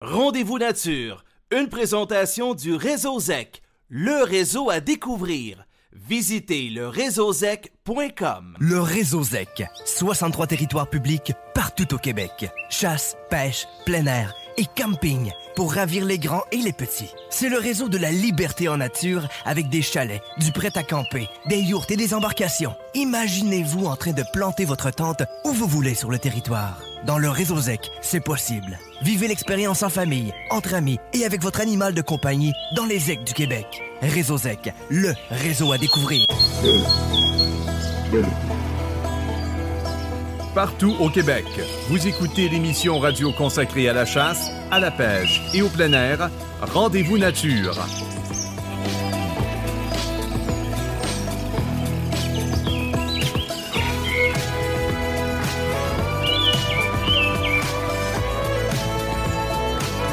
Rendez-vous nature, une présentation du Réseau ZEC, le réseau à découvrir. Visitez leréseauzec.com. Le Réseau ZEC, 63 territoires publics partout au Québec. Chasse, pêche, plein air et camping pour ravir les grands et les petits. C'est le réseau de la liberté en nature avec des chalets, du prêt à camper, des yourtes et des embarcations. Imaginez-vous en train de planter votre tente où vous voulez sur le territoire. Dans le Réseau ZEC, c'est possible. Vivez l'expérience en famille, entre amis et avec votre animal de compagnie dans les ZEC du Québec. Réseau ZEC, le réseau à découvrir. Partout au Québec, vous écoutez l'émission radio consacrée à la chasse, à la pêche et au plein air, Rendez-vous nature.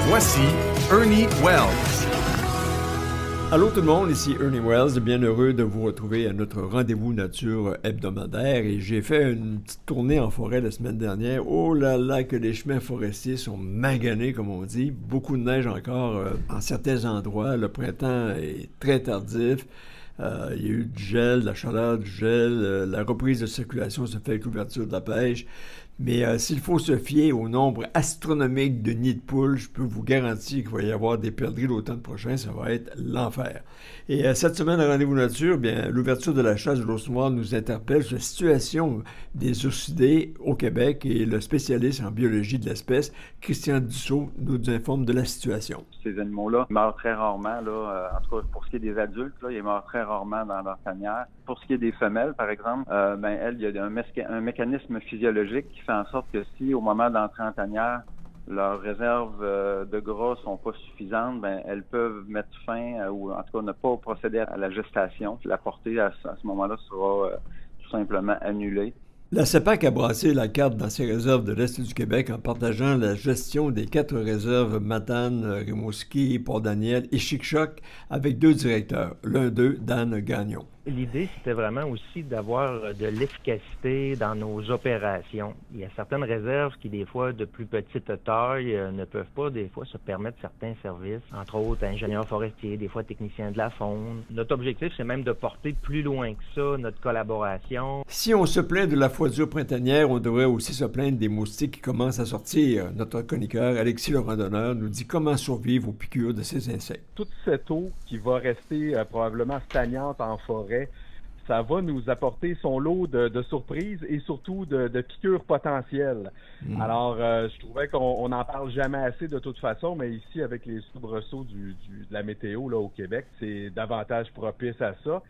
Voici Ernie Wells. Allô tout le monde, ici Ernie Wells, bien heureux de vous retrouver à notre rendez-vous nature hebdomadaire et j'ai fait une petite tournée en forêt la semaine dernière. Oh là là que les chemins forestiers sont maganés comme on dit, beaucoup de neige encore en certains endroits, le printemps est très tardif. Il y a eu du gel, de la chaleur, du gel, la reprise de circulation se fait avec l'ouverture de la pêche. Mais s'il faut se fier au nombre astronomique de nids de poules, je peux vous garantir qu'il va y avoir des perdrix l'automne prochain, ça va être l'enfer. Et cette semaine, à Rendez-vous Nature, bien, l'ouverture de la chasse de l'ours noir nous interpelle sur la situation des ursidés au Québec et le spécialiste en biologie de l'espèce, Christian Dussault, nous informe de la situation. Ces animaux-là meurent très rarement, là, en tout cas pour ce qui est des adultes, là, ils meurent très rarement dans leur tanière. Pour ce qui est des femelles, par exemple, il y a un mécanisme physiologique qui fait en sorte que si, au moment d'entrer en tanière, leurs réserves de gras sont pas suffisantes, elles peuvent mettre fin ou en tout cas ne pas procéder à la gestation. La portée à ce moment-là sera tout simplement annulée. La CEPAC a brassé la carte dans ses réserves de l'Est du Québec en partageant la gestion des 4 réserves Matane, Rimouski, Port-Daniel et Chic-Choc avec 2 directeurs. L'un d'eux, Dan Gagnon. L'idée, c'était vraiment aussi d'avoir de l'efficacité dans nos opérations. Il y a certaines réserves qui, des fois, de plus petite taille, ne peuvent pas, des fois, se permettre certains services, entre autres ingénieurs forestiers, des fois techniciens de la faune. Notre objectif, c'est même de porter plus loin que ça notre collaboration. Si on se plaint de la foisure printanière, on devrait aussi se plaindre des moustiques qui commencent à sortir. Notre chroniqueur, Alexis le Randonneur, nous dit comment survivre aux piqûres de ces insectes. Toute cette eau qui va rester probablement stagnante en forêt, ça va nous apporter son lot de surprises et surtout de piqûres potentielles. Alors, je trouvais qu'on n'en parle jamais assez de toute façon, mais ici, avec les soubresauts de la météo là au Québec, c'est davantage propice à ça.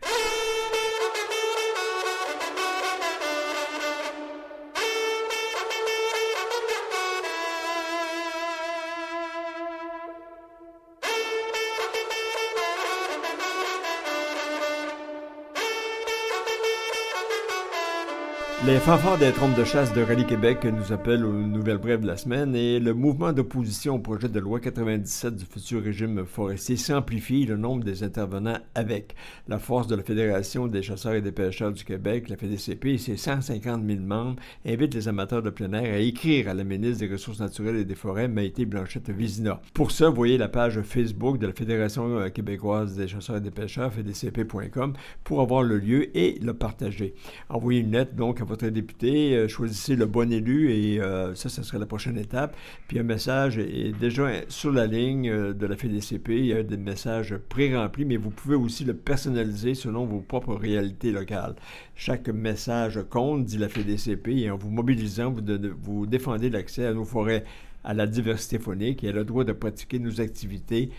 Les fanfares des trompes de chasse de Rallye Québec nous appellent aux nouvelles brèves de la semaine et le mouvement d'opposition au projet de loi 97 du futur régime forestier s'amplifie le nombre des intervenants avec la force de la Fédération des chasseurs et des pêcheurs du Québec, la FDCP, et ses 150 000 membres invitent les amateurs de plein air à écrire à la ministre des Ressources naturelles et des Forêts, Maïté Blanchette-Vézina. Pour ça, voyez la page Facebook de la Fédération québécoise des chasseurs et des pêcheurs, fdcp.com, pour avoir le lieu et le partager. Envoyez une lettre donc à votre député, choisissez le bon élu et ça sera la prochaine étape. Puis un message est déjà sur la ligne de la FDCP. Il y a des messages pré-remplis, mais vous pouvez aussi le personnaliser selon vos propres réalités locales. Chaque message compte, dit la FDCP, et en vous mobilisant, vous défendez l'accès à nos forêts, à la diversité faunique et à le droit de pratiquer nos activités.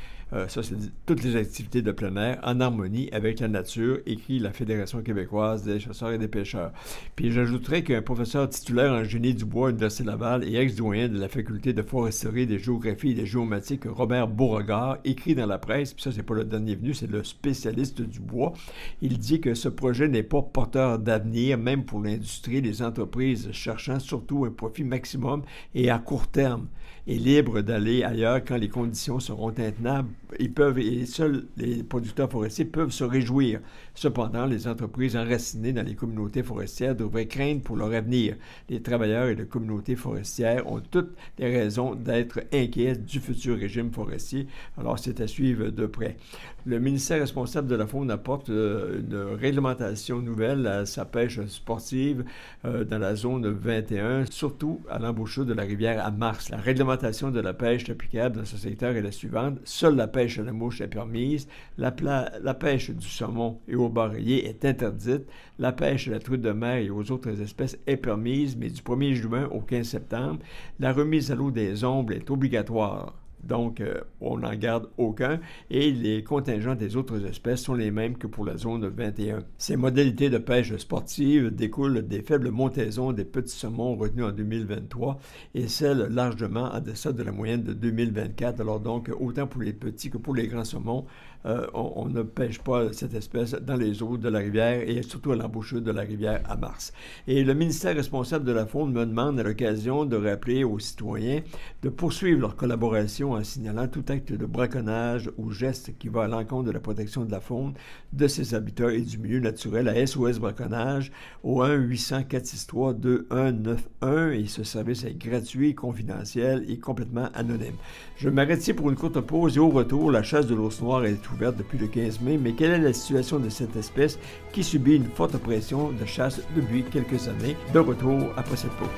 Ça, c'est toutes les activités de plein air en harmonie avec la nature, écrit la Fédération québécoise des chasseurs et des pêcheurs. Puis j'ajouterais qu'un professeur titulaire en génie du bois à l'Université Laval et ex-doyen de la faculté de foresterie, de géographie et de géomatique, Robert Beauregard, écrit dans la presse, puis ça, c'est pas le dernier venu, c'est le spécialiste du bois. Il dit que ce projet n'est pas porteur d'avenir, même pour l'industrie, les entreprises cherchant surtout un profit maximum et à court terme. et libres d'aller ailleurs quand les conditions seront intenables. Et seuls les producteurs forestiers peuvent se réjouir. Cependant, les entreprises enracinées dans les communautés forestières devraient craindre pour leur avenir. Les travailleurs et les communautés forestières ont toutes les raisons d'être inquiets du futur régime forestier. Alors, c'est à suivre de près. Le ministère responsable de la faune apporte une réglementation nouvelle à sa pêche sportive dans la zone 21, surtout à l'embouchure de la rivière à Mars. La réglementation de la pêche applicable dans ce secteur est la suivante. Seule la pêche à la mouche est permise. La pêche du saumon et au bar-rayé est interdite. La pêche à la truite de mer et aux autres espèces est permise, mais du 1er juin au 15 septembre, la remise à l'eau des ombres est obligatoire. Donc, on n'en garde aucun et les contingents des autres espèces sont les mêmes que pour la zone 21. Ces modalités de pêche sportive découlent des faibles montaisons des petits saumons retenus en 2023 et celles largement en deçà de la moyenne de 2024. Alors donc, autant pour les petits que pour les grands saumons, on ne pêche pas cette espèce dans les eaux de la rivière et surtout à l'embouchure de la rivière à Mars. Et le ministère responsable de la faune me demande à l'occasion de rappeler aux citoyens de poursuivre leur collaboration en signalant tout acte de braconnage ou geste qui va à l'encontre de la protection de la faune, de ses habitats et du milieu naturel à SOS Braconnage au 1-800-463-2191 et ce service est gratuit, confidentiel et complètement anonyme. Je m'arrête ici pour une courte pause et au retour, la chasse de l'ours noir est ouverte depuis le 15 mai, mais quelle est la situation de cette espèce qui subit une forte pression de chasse depuis quelques années? De retour après cette pause.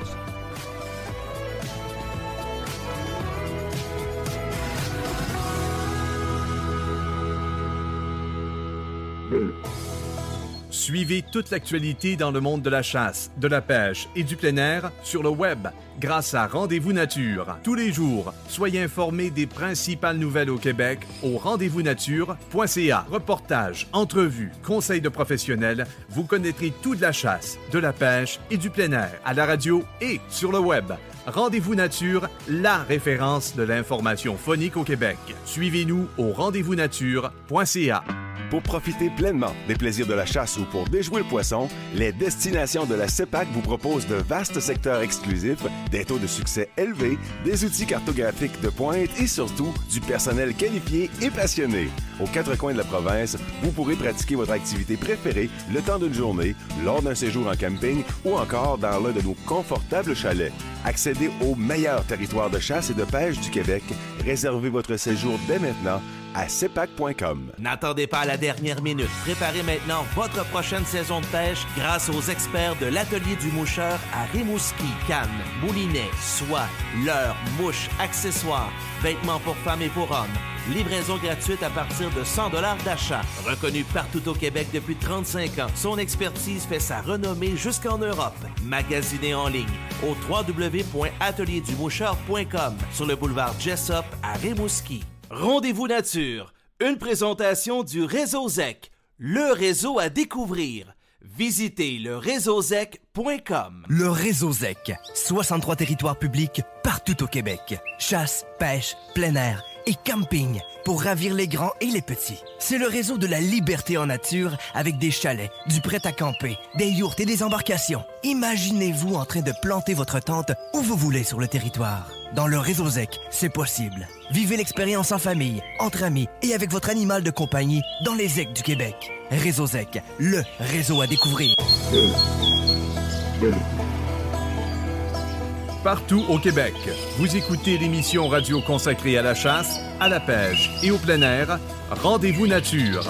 Suivez toute l'actualité dans le monde de la chasse, de la pêche et du plein air sur le web grâce à Rendez-vous Nature. Tous les jours, soyez informés des principales nouvelles au Québec au rendez-vous-nature.ca. Reportages, entrevues, conseils de professionnels, vous connaîtrez tout de la chasse, de la pêche et du plein air à la radio et sur le web. Rendez-vous Nature, la référence de l'information phonique au Québec. Suivez-nous au rendez-vous-nature.ca. Pour profiter pleinement des plaisirs de la chasse ou pour déjouer le poisson, les destinations de la CEPAC vous proposent de vastes secteurs exclusifs, des taux de succès élevés, des outils cartographiques de pointe et surtout du personnel qualifié et passionné. Aux quatre coins de la province, vous pourrez pratiquer votre activité préférée le temps d'une journée, lors d'un séjour en camping ou encore dans l'un de nos confortables chalets. Accédez au meilleur territoire de chasse et de pêche du Québec. Réservez votre séjour dès maintenant à cepac.com. N'attendez pas à la dernière minute. Préparez maintenant votre prochaine saison de pêche grâce aux experts de l'Atelier du Moucheur à Rimouski. Cannes, moulinets, soie, leurres, mouches, accessoires, vêtements pour femmes et pour hommes. Livraison gratuite à partir de 100 $ d'achat. Reconnu partout au Québec depuis 35 ans, son expertise fait sa renommée jusqu'en Europe. Magasinez en ligne au www.atelierduMoucheur.com sur le boulevard Jessup à Rimouski. Rendez-vous Nature, une présentation du Réseau ZEC, le réseau à découvrir. Visitez le réseauzec.com. Le Réseau ZEC, 63 territoires publics partout au Québec. Chasse, pêche, plein air et camping pour ravir les grands et les petits. C'est le réseau de la liberté en nature avec des chalets, du prêt-à-camper, des yourtes et des embarcations. Imaginez-vous en train de planter votre tente où vous voulez sur le territoire. Dans le Réseau ZEC, c'est possible. Vivez l'expérience en famille, entre amis et avec votre animal de compagnie dans les ZEC du Québec. Réseau ZEC, le réseau à découvrir. Partout au Québec, vous écoutez l'émission radio consacrée à la chasse, à la pêche et au plein air, Rendez-vous Nature.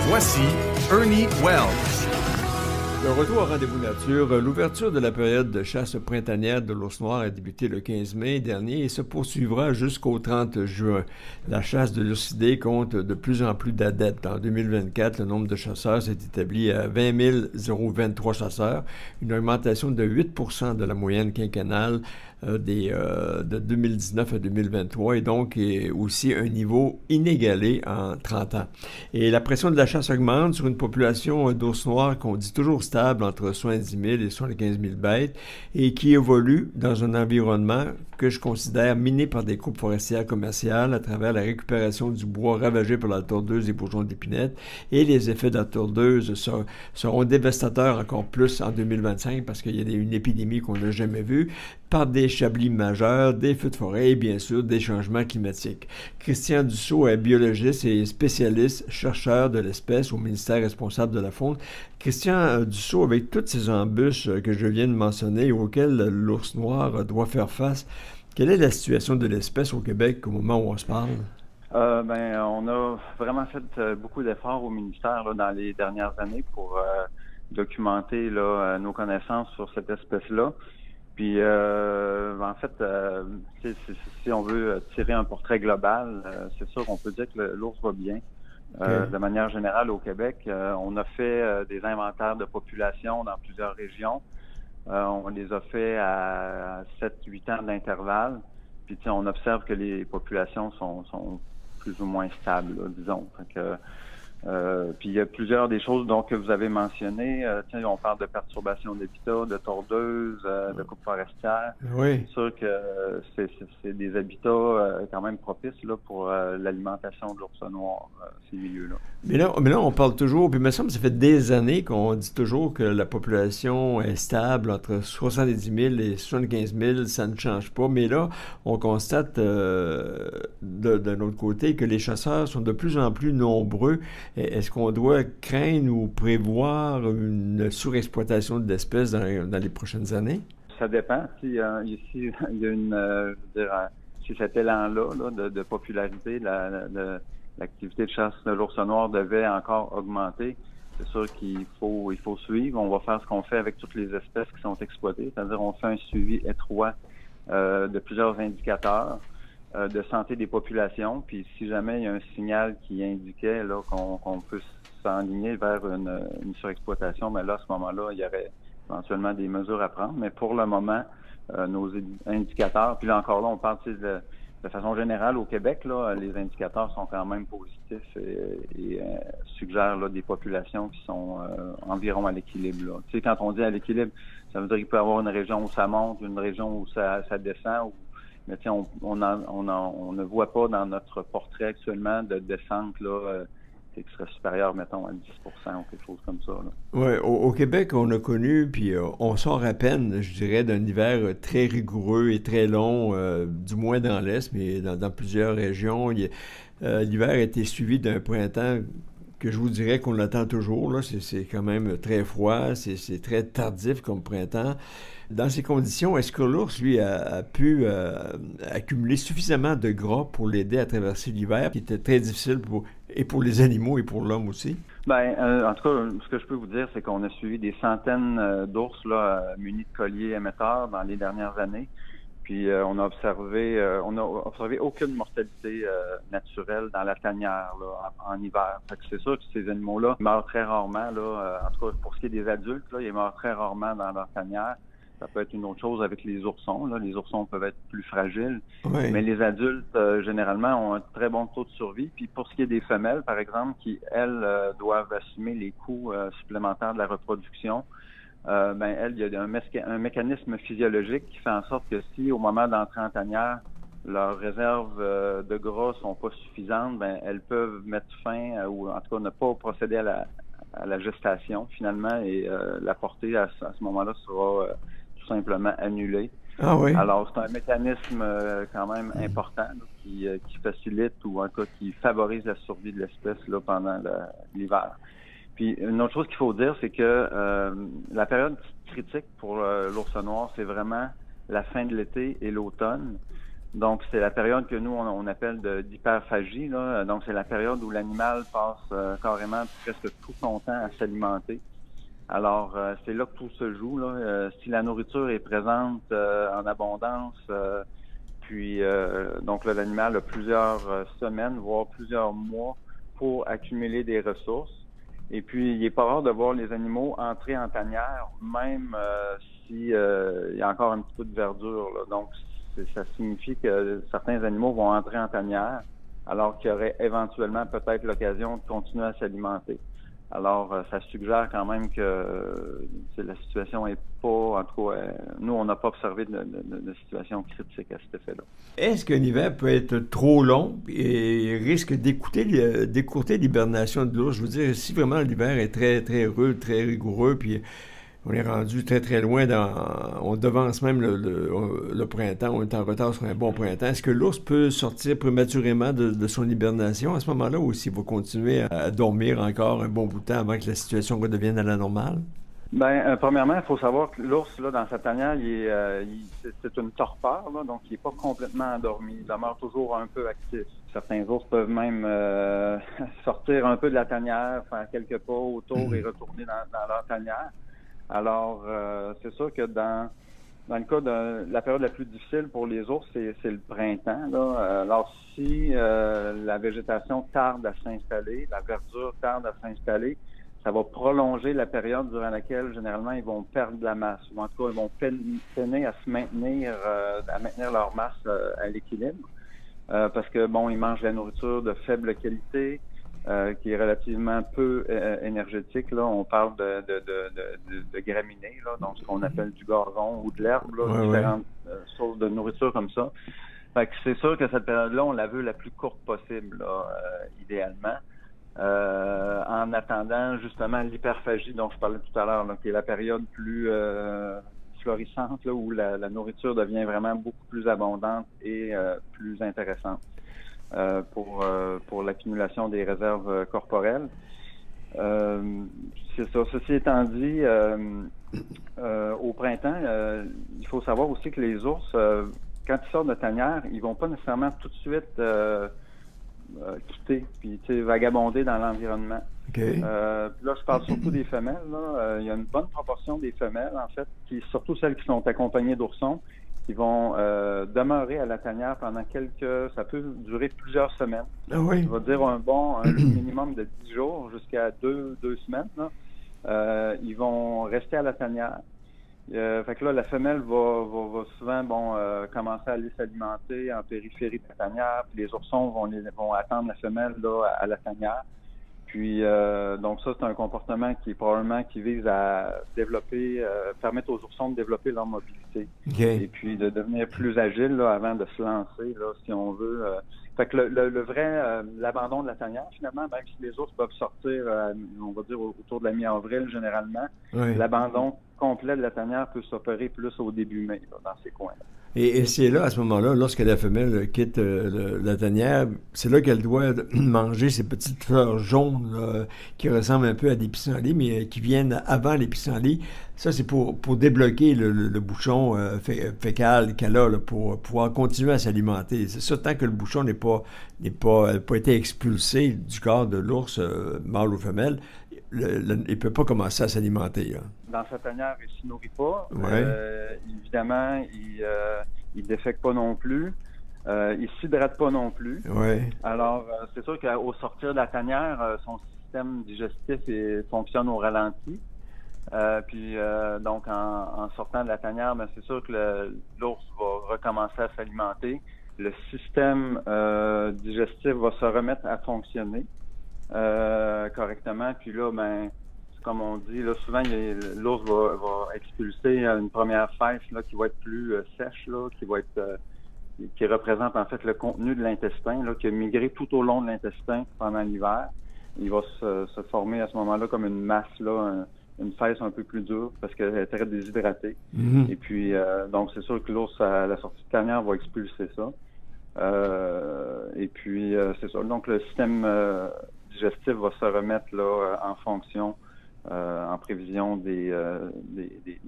Voici Ernie Wells. De retour à Rendez-vous Nature, l'ouverture de la période de chasse printanière de l'ours noir a débuté le 15 mai dernier et se poursuivra jusqu'au 30 juin. La chasse de l'ursidé compte de plus en plus d'adeptes. En 2024, le nombre de chasseurs s'est établi à 20 023 chasseurs, une augmentation de 8% de la moyenne quinquennale de 2019 à 2023 et donc aussi un niveau inégalé en 30 ans. Et la pression de la chasse augmente sur une population d'ours noirs qu'on dit toujours stable entre 70 000 et 75 000 bêtes et qui évolue dans un environnement que je considère miné par des coupes forestières commerciales à travers la récupération du bois ravagé par la tordeuse et bourgeons d'épinette. Et les effets de la tordeuse seront dévastateurs encore plus en 2025 parce qu'il y a une épidémie qu'on n'a jamais vue, par des chablis majeurs, des feux de forêt et bien sûr des changements climatiques. Christian Dussault est biologiste et spécialiste, chercheur de l'espèce au ministère responsable de la faune. Christian Dussault, avec toutes ces embûches que je viens de mentionner auxquelles l'ours noir doit faire face, quelle est la situation de l'espèce au Québec au moment où on se parle? On a vraiment fait beaucoup d'efforts au ministère là, dans les dernières années pour documenter là, nos connaissances sur cette espèce-là. Puis, en fait, si on veut tirer un portrait global, c'est sûr qu'on peut dire que l'ours va bien. De manière générale, au Québec, on a fait des inventaires de population dans plusieurs régions. On les a fait à 7-8 ans d'intervalle. Puis, on observe que les populations sont plus ou moins stables, là, disons. Puis il y a plusieurs des choses donc, que vous avez mentionnées. On parle de perturbation d'habitat, de tordeuses, de coupes forestières. Oui. C'est sûr que c'est des habitats quand même propices là, pour l'alimentation de l'ours noir, ces milieux-là. Mais là, on parle toujours, puis il me semble que ça fait des années qu'on dit toujours que la population est stable entre 70 000 et 75 000, ça ne change pas. Mais là, on constate d'un autre côté que les chasseurs sont de plus en plus nombreux. Est-ce qu'on doit craindre ou prévoir une surexploitation de l'espèce dans les prochaines années? Ça dépend. Si ici, il y a si cet élan-là là, de popularité, l'activité de chasse de l'ours noir devait encore augmenter, c'est sûr qu'il faut suivre. On va faire ce qu'on fait avec toutes les espèces qui sont exploitées, c'est-à-dire on fait un suivi étroit de plusieurs indicateurs de santé des populations. Puis si jamais il y a un signal qui indiquait là qu'on peut s'enligner vers une surexploitation, mais là, à ce moment-là, il y aurait éventuellement des mesures à prendre. Mais pour le moment, nos indicateurs, puis là encore là, on parle de façon générale au Québec, là, les indicateurs sont quand même positifs et suggèrent là, des populations qui sont environ à l'équilibre. Là. Tu sais, quand on dit à l'équilibre, ça veut dire qu'il peut y avoir une région où ça monte, une région où ça descend. Mais tu sais, on ne voit pas dans notre portrait actuellement de descente là, qui serait supérieure, mettons, à 10% ou quelque chose comme ça. Oui, au Québec, on a connu, puis on sort à peine, je dirais, d'un hiver très rigoureux et très long, du moins dans l'Est, mais dans plusieurs régions. L'hiver a été suivi d'un printemps que je vous dirais qu'on l'attend toujours. Là. C'est quand même très froid, c'est très tardif comme printemps. Dans ces conditions, est-ce que l'ours, lui, a pu accumuler suffisamment de gras pour l'aider à traverser l'hiver, qui était très difficile pour les animaux et pour l'homme aussi? En tout cas, ce que je peux vous dire, c'est qu'on a suivi des centaines d'ours là, munis de colliers émetteurs dans les dernières années. Puis on a observé aucune mortalité naturelle dans la tanière là, en hiver. Fait que c'est sûr que ces animaux-là meurent très rarement. Là, en tout cas, pour ce qui est des adultes, là, ils meurent très rarement dans leur tanière. Ça peut être une autre chose avec les oursons. Là. Les oursons peuvent être plus fragiles. Oui. Mais les adultes, généralement, ont un très bon taux de survie. Puis pour ce qui est des femelles, par exemple, qui, elles, doivent assumer les coûts supplémentaires de la reproduction, il y a un mécanisme physiologique qui fait en sorte que si, au moment d'entrer en tanière, leurs réserves de gras sont pas suffisantes, elles peuvent mettre fin ou en tout cas ne pas procéder à la gestation finalement et la portée à ce moment-là sera tout simplement annulée. Ah oui. Alors c'est un mécanisme quand même important là, qui facilite ou en tout cas qui favorise la survie de l'espèce là, pendant l'hiver. Puis une autre chose qu'il faut dire, c'est que la période critique pour l'ours noir, c'est vraiment la fin de l'été et l'automne. Donc c'est la période que nous on appelle d'hyperphagie. Là. Donc c'est la période où l'animal passe carrément presque tout son temps à s'alimenter. Alors c'est là que tout se joue. Là. Si la nourriture est présente en abondance, donc là, l'animal a plusieurs semaines, voire plusieurs mois pour accumuler des ressources. Et puis, il n'est pas rare de voir les animaux entrer en tanière, même si il y a encore un petit peu de verdure. Là. Donc, ça signifie que certains animaux vont entrer en tanière, alors qu'il y aurait éventuellement peut-être l'occasion de continuer à s'alimenter. Alors, ça suggère quand même que la situation est pas, en tout cas, nous, on n'a pas observé de situation critique à cet effet-là. Est-ce qu'un hiver peut être trop long et risque d'écourter l'hibernation de l'ours? Je veux dire, si vraiment l'hiver est très, très rude, très rigoureux, puis on est rendu très, très loin, on devance même le printemps, on est en retard sur un bon printemps. Est-ce que l'ours peut sortir prématurément de son hibernation à ce moment-là, ou s'il va continuer à dormir encore un bon bout de temps avant que la situation redevienne à la normale? Premièrement, il faut savoir que l'ours, là, dans sa tanière, c'est une torpeur, là, donc il n'est pas complètement endormi. Il demeure toujours un peu actif. Certains ours peuvent même sortir un peu de la tanière, faire quelques pas autour et retourner dans leur tanière. Alors, c'est sûr que dans le cas de la période la plus difficile pour les ours, c'est le printemps, là. Alors, si la végétation tarde à s'installer, la verdure tarde à s'installer, ça va prolonger la période durant laquelle, généralement, ils vont perdre de la masse. Ou en tout cas, ils vont peiner à maintenir leur masse à l'équilibre. Parce que, ils mangent de la nourriture de faible qualité, qui est relativement peu énergétique. Là, on parle de graminées, là, donc ce qu'on appelle du gazon ou de l'herbe, là, différentes sources de nourriture comme ça. Fait que c'est sûr que cette période-là, on la veut la plus courte possible, là, idéalement. En attendant justement l'hyperphagie dont je parlais tout à l'heure, là, qui est la période plus florissante, là, où la nourriture devient vraiment beaucoup plus abondante et plus intéressante pour l'accumulation des réserves corporelles. C'est ça. Ceci étant dit, au printemps, il faut savoir aussi que les ours, quand ils sortent de tanière, ils vont pas nécessairement tout de suite quitter, puis vagabonder dans l'environnement. Okay. Là, je parle surtout des femelles. Là. Il y a une bonne proportion des femelles, en fait, surtout celles qui sont accompagnées d'oursons, qui vont demeurer à la tanière pendant ça peut durer plusieurs semaines. Ah oui? Je vais dire un minimum de 10 jours jusqu'à 2 semaines. Là. Ils vont rester à la tanière. Fait que là, la femelle va souvent commencer à aller s'alimenter en périphérie de la tanière, puis les oursons vont attendre la femelle là, à la tanière. Puis donc ça, c'est un comportement qui vise à développer, permettre aux oursons de développer leur mobilité. Okay. Et puis de devenir plus agiles là, avant de se lancer, là, si on veut. Fait que le vrai, l'abandon de la tanière, finalement, même si les ours peuvent sortir, on va dire autour de la mi-avril généralement, l'abandon complet de la tanière peut s'opérer plus au début mai, là, dans ces coins-là. Et c'est là, à ce moment-là, lorsque la femelle quitte la tanière, c'est là qu'elle doit manger ces petites fleurs jaunes là, qui ressemblent un peu à des pissenlits, mais qui viennent avant les pissenlits. Ça, c'est pour débloquer le bouchon fécal qu'elle a là, pour pouvoir continuer à s'alimenter. C'est ça, tant que le bouchon n'a pas été expulsé du corps de l'ours, mâle ou femelle, il ne peut pas commencer à s'alimenter. Là. Dans sa tanière, il ne se nourrit pas. Ouais. Évidemment, il défecte pas non plus. Il s'hydrate pas non plus. Ouais. Alors, c'est sûr qu'au sortir de la tanière, son système digestif fonctionne au ralenti. Puis, donc, en sortant de la tanière, c'est sûr que l'ours va recommencer à s'alimenter. Le système digestif va se remettre à fonctionner correctement. Puis là, comme on dit, là, souvent, l'ours va expulser une première fesse là, qui va être plus sèche, là, qui représente en fait le contenu de l'intestin, là, qui a migré tout au long de l'intestin pendant l'hiver. Il va se former à ce moment-là comme une masse, là, une fesse un peu plus dure parce qu'elle est très déshydratée. Mm-hmm. Et puis, donc, c'est sûr que l'ours, à la sortie de tanière, va expulser ça. Et puis, c'est ça. Donc, le système digestif va se remettre là en fonction, en prévision des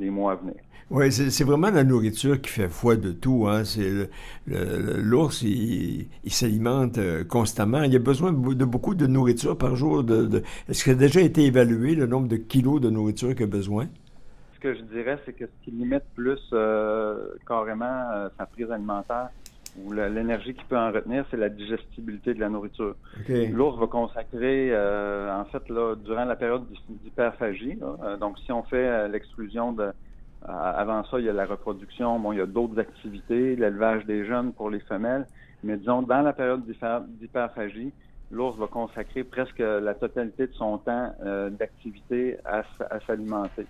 mois à venir. Oui, c'est vraiment la nourriture qui fait foi de tout. Hein. C'est l'ours, il s'alimente constamment. Il a besoin de beaucoup de nourriture par jour. Est-ce qu'il a déjà été évalué le nombre de kilos de nourriture qu'il a besoin? Ce que je dirais, c'est que ce qui limite plus carrément sa prise alimentaire, ou l'énergie qu'il peut en retenir, c'est la digestibilité de la nourriture. Okay. L'ours va consacrer, en fait, là, durant la période d'hyperphagie, donc si on fait l'exclusion avant ça, il y a la reproduction, il y a d'autres activités, l'élevage des jeunes pour les femelles, mais disons, dans la période d'hyperphagie, l'ours va consacrer presque la totalité de son temps d'activité à s'alimenter.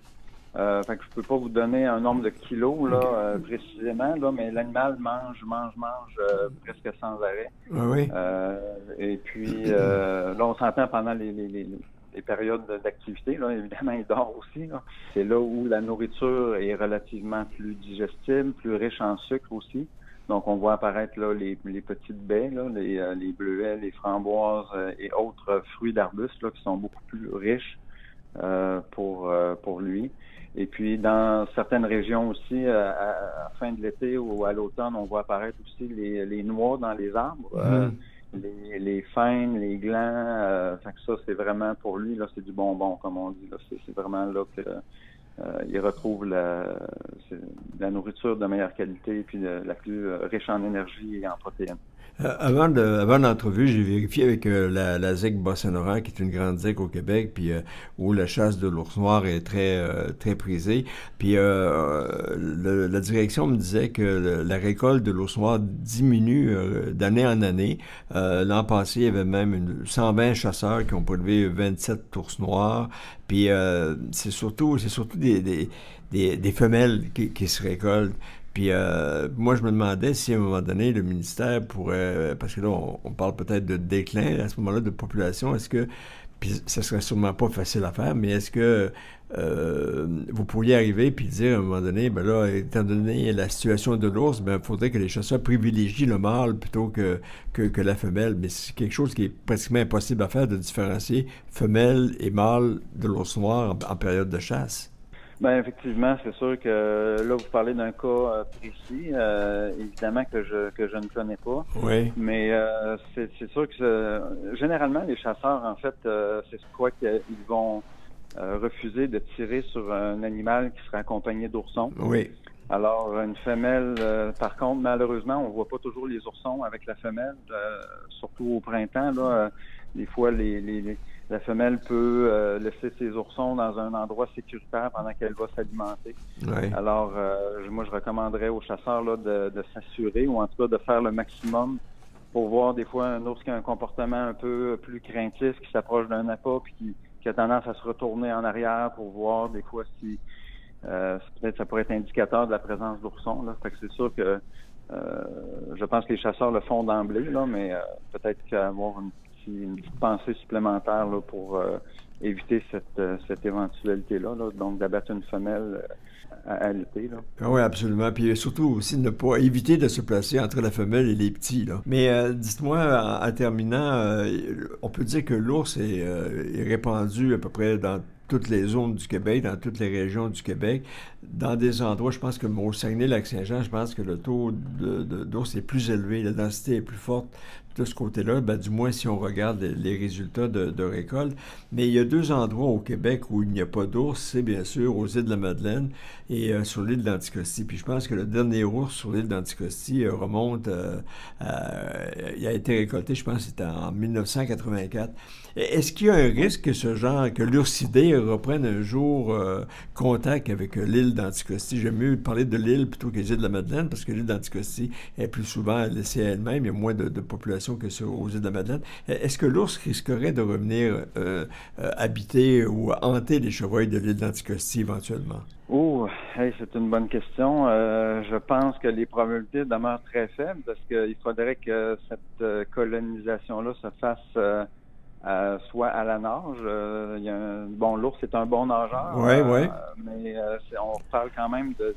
Fait que je peux pas vous donner un nombre de kilos là précisément, là, mais l'animal mange presque sans arrêt. Oui. Et puis là, on s'entend pendant les périodes d'activité, là, évidemment, il dort aussi. Là. C'est là où la nourriture est relativement plus digestible, plus riche en sucre aussi. Donc, on voit apparaître là les petites baies, là, les bleuets, les framboises et autres fruits d'arbustes là, qui sont beaucoup plus riches pour lui. Et puis, dans certaines régions aussi, à fin de l'été ou à l'automne, on voit apparaître aussi les noix dans les arbres, les faines, les glands. Fait que ça, c'est vraiment pour lui, là, c'est du bonbon, comme on dit. Là. C'est vraiment là que il retrouve la nourriture de meilleure qualité et puis la plus riche en énergie et en protéines. Avant l'entrevue, j'ai vérifié avec la ZEC Bas-Saint-Laurent, qui est une grande ZEC au Québec, puis où la chasse de l'ours noir est très prisée. Puis la direction me disait que la récolte de l'ours noir diminue d'année en année. L'an passé, il y avait même 120 chasseurs qui ont prélevé 27 ours noirs. Puis c'est surtout des femelles qui se récoltent. Puis moi, je me demandais si à un moment donné, le ministère pourrait, parce que là, on parle peut-être de déclin à ce moment-là de population, est-ce que, puis ça serait sûrement pas facile à faire, mais est-ce que vous pourriez arriver puis dire à un moment donné, ben là, étant donné la situation de l'ours, ben il faudrait que les chasseurs privilégient le mâle plutôt que la femelle. Mais c'est quelque chose qui est pratiquement impossible à faire, de différencier femelle et mâle de l'ours noir en période de chasse. Ben effectivement, c'est sûr que là vous parlez d'un cas précis, évidemment que je ne connais pas. Oui. Mais c'est sûr que généralement les chasseurs en fait c'est quoi qu'ils vont refuser de tirer sur un animal qui serait accompagné d'oursons. Oui. Alors une femelle, par contre, malheureusement, on voit pas toujours les oursons avec la femelle, surtout au printemps là. Des fois la femelle peut laisser ses oursons dans un endroit sécuritaire pendant qu'elle va s'alimenter. Oui. Alors, moi, je recommanderais aux chasseurs là, de s'assurer, ou en tout cas de faire le maximum pour voir des fois un ours qui a un comportement un peu plus craintif, qui s'approche d'un appât, puis qui a tendance à se retourner en arrière pour voir des fois si peut-être ça pourrait être indicateur de la présence d'oursons. Là. Fait que c'est sûr que je pense que les chasseurs le font d'emblée, là, mais peut-être qu'avoir une petite pensée supplémentaire là, pour éviter cette éventualité-là, là, donc d'abattre une femelle à l'été. Oui, absolument. Puis surtout aussi ne pas éviter de se placer entre la femelle et les petits. Là. Mais dites-moi, en terminant, on peut dire que l'ours est répandu à peu près dans toutes les zones du Québec, dans toutes les régions du Québec. Dans des endroits, je pense que au Saguenay-Lac-Saint-Jean, je pense que le taux d'ours est plus élevé, la densité est plus forte de ce côté-là, ben, du moins si on regarde les résultats de récolte. Mais il y a deux endroits au Québec où il n'y a pas d'ours, c'est bien sûr aux îles de la Madeleine et sur l'île d'Anticosti. Puis je pense que le dernier ours sur l'île d'Anticosti remonte, il a été récolté, je pense que c'était en 1984. Est-ce qu'il y a un risque que l'oursidé reprenne un jour contact avec l'île d'Anticosti? J'aime mieux parler de l'île plutôt que les îles de la Madeleine, parce que l'île d'Anticosti est plus souvent laissée à elle-même, il y a moins de population que aux îles de la Madeleine. Est-ce que l'ours risquerait de revenir habiter ou hanter les chevreuils de l'île d'Anticosti éventuellement? Oh, hey, c'est une bonne question. Je pense que les probabilités demeurent très faibles parce qu'il faudrait que cette colonisation-là se fasse soit à la nage. L'ours est un bon nageur. Oui. Mais on parle quand même de